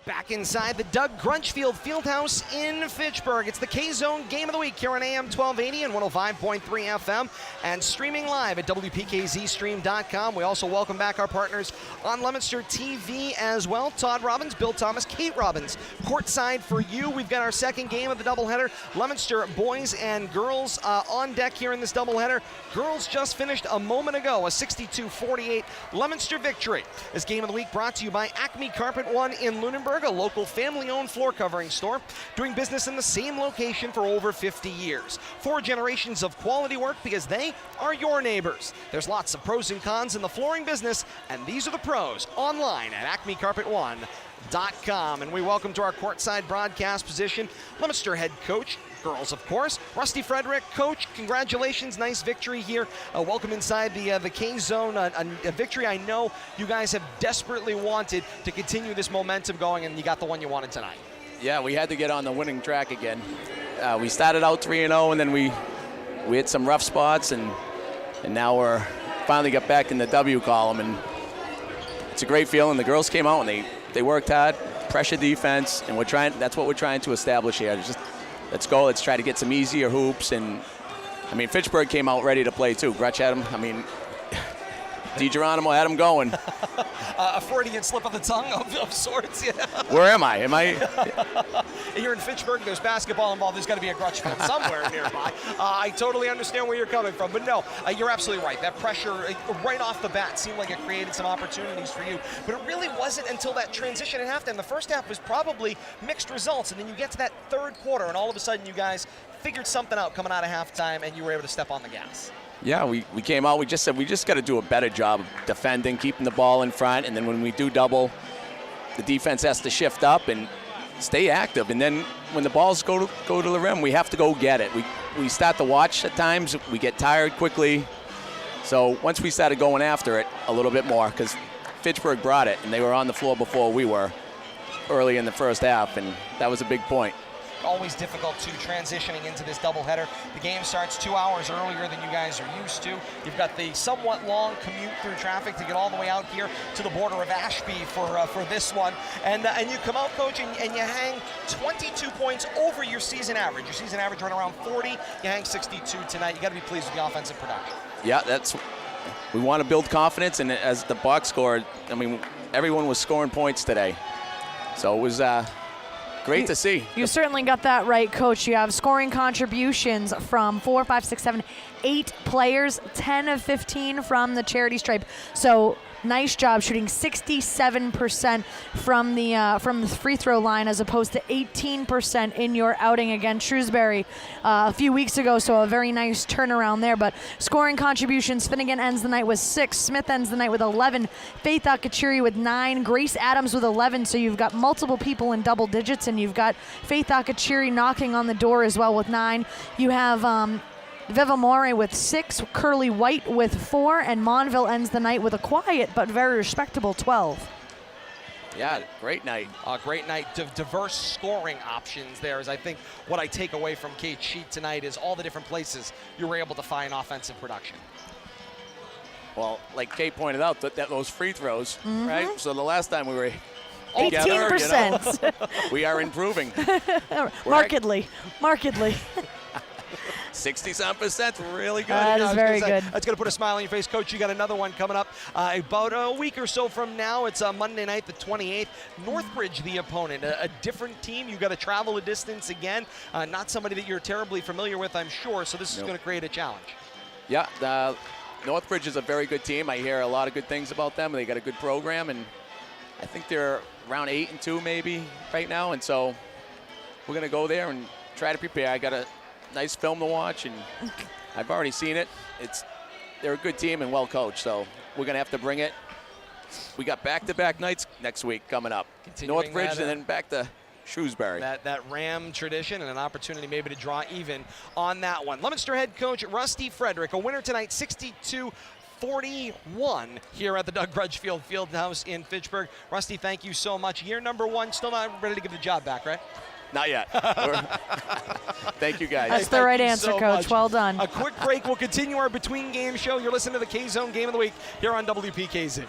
Back inside the Doug Grunchfield Fieldhouse in Fitchburg. It's the K-Zone Game of the Week here on AM 1280 and 105.3 FM and streaming live at WPKZstream.com. We also welcome back our partners on Leominster TV as well. Todd Robbins, Bill Thomas, Kate Robbins. Courtside for you. We've got our second game of the doubleheader. Leominster boys and girls on deck here in this doubleheader. Girls just finished a moment ago, a 62-48 Leominster victory. This Game of the Week brought to you by Acme Carpet One in Lunenburg, a local family-owned floor covering store doing business in the same location for over 50 years. 4 generations of quality work because they are your neighbors. There's lots of pros and cons in the flooring business, and these are the pros online at acmecarpet1.com. And we welcome to our courtside broadcast position Leominster head coach, girls of course, Rusty Frederick. Coach, congratulations, nice victory here. Welcome inside the K-Zone, a victory I know you guys have desperately wanted to continue this momentum going, and you got the one you wanted tonight. Yeah, we had to get on the winning track again. We started out 3-0, and then we hit some rough spots, and now we're finally got back in the W column, and it's a great feeling. The girls came out and they worked hard, pressure defense, and that's what we're trying to establish here. Just let's go. Let's try to get some easier hoops. And, I mean, Fitchburg came out ready to play, too. Grutch had them. I mean, DiGeronimo had them going. A Freudian slip of the tongue of sorts. Yeah. Where am I? Here in Fitchburg, there's basketball involved. There's got to be a Grutch fan somewhere nearby. I totally understand where you're coming from. But no, you're absolutely right. That pressure right off the bat seemed like it created some opportunities for you. But it really wasn't until that transition at halftime. The first half was probably mixed results. And then you get to that third quarter, and all of a sudden you guys figured something out coming out of halftime, and you were able to step on the gas. Yeah, we came out. We just said we just got to do a better job of defending, keeping the ball in front, and then when we do double, the defense has to shift up and stay active. And then when the balls go to the rim, we have to go get it. We start to watch at times. We get tired quickly. So once we started going after it a little bit more, because Fitchburg brought it, and they were on the floor before we were early in the first half, and that was a big point. Always difficult to transitioning into this doubleheader. The game starts 2 hours earlier than you guys are used to. You've got the somewhat long commute through traffic to get all the way out here to the border of Ashby for this one. And you come out, Coach, and you hang 22 points over your season average. Your season average right around 40. You hang 62 tonight. You got to be pleased with the offensive production. Yeah, we want to build confidence, and as the box scored, I mean, everyone was scoring points today. So it was great to see. You certainly got that right, Coach. You have scoring contributions from 4, 5, 6, 7, 8 players, 10 of 15 from the charity stripe. So nice job shooting 67% from the free throw line as opposed to 18% in your outing against Shrewsbury a few weeks ago. So a very nice turnaround there. But scoring contributions, Finnegan ends the night with 6, Smith ends the night with 11, Faith Akachiri with 9, Grace Adams with 11. So you've got multiple people in double digits, and you've got Faith Akachiri knocking on the door as well with 9. You have Viva More with 6, Curly White with 4, and Monville ends the night with a quiet but very respectable 12. Yeah, great night. Great night. Diverse scoring options there is, I think, what I take away from Kate's sheet tonight is all the different places you were able to find offensive production. Well, like Kate pointed out, those free throws, right? So the last time we were 18%. You know, we are improving. Markedly. 67%, really good. That is very good. That's going to put a smile on your face. Coach, you got another one coming up about a week or so from now. It's Monday night, the 28th. Northbridge, the opponent, a different team. You got to travel a distance again. Not somebody that you're terribly familiar with, I'm sure, so this is going to create a challenge. Yeah, Northbridge is a very good team. I hear a lot of good things about them. They got a good program, and I think they're around 8-2 maybe right now, and so we're going to go there and try to prepare. I got a nice film to watch, and I've already seen it. They're a good team and well coached, so we're going to have to bring it. We got back-to-back nights next week coming up. Continuing Northbridge that, and then back to Shrewsbury. That Ram tradition and an opportunity maybe to draw even on that one. Leominster head coach Rusty Frederick, a winner tonight, 62-41 here at the Doug Grudgefield Fieldhouse in Fitchburg. Rusty, thank you so much. Year number 1, still not ready to give the job back, right? Not yet. Thank you, guys. That's the right Thank you answer, so Coach. much. Well done. A quick break. We'll continue our between game show. You're listening to the K-Zone Game of the Week here on WPKZ.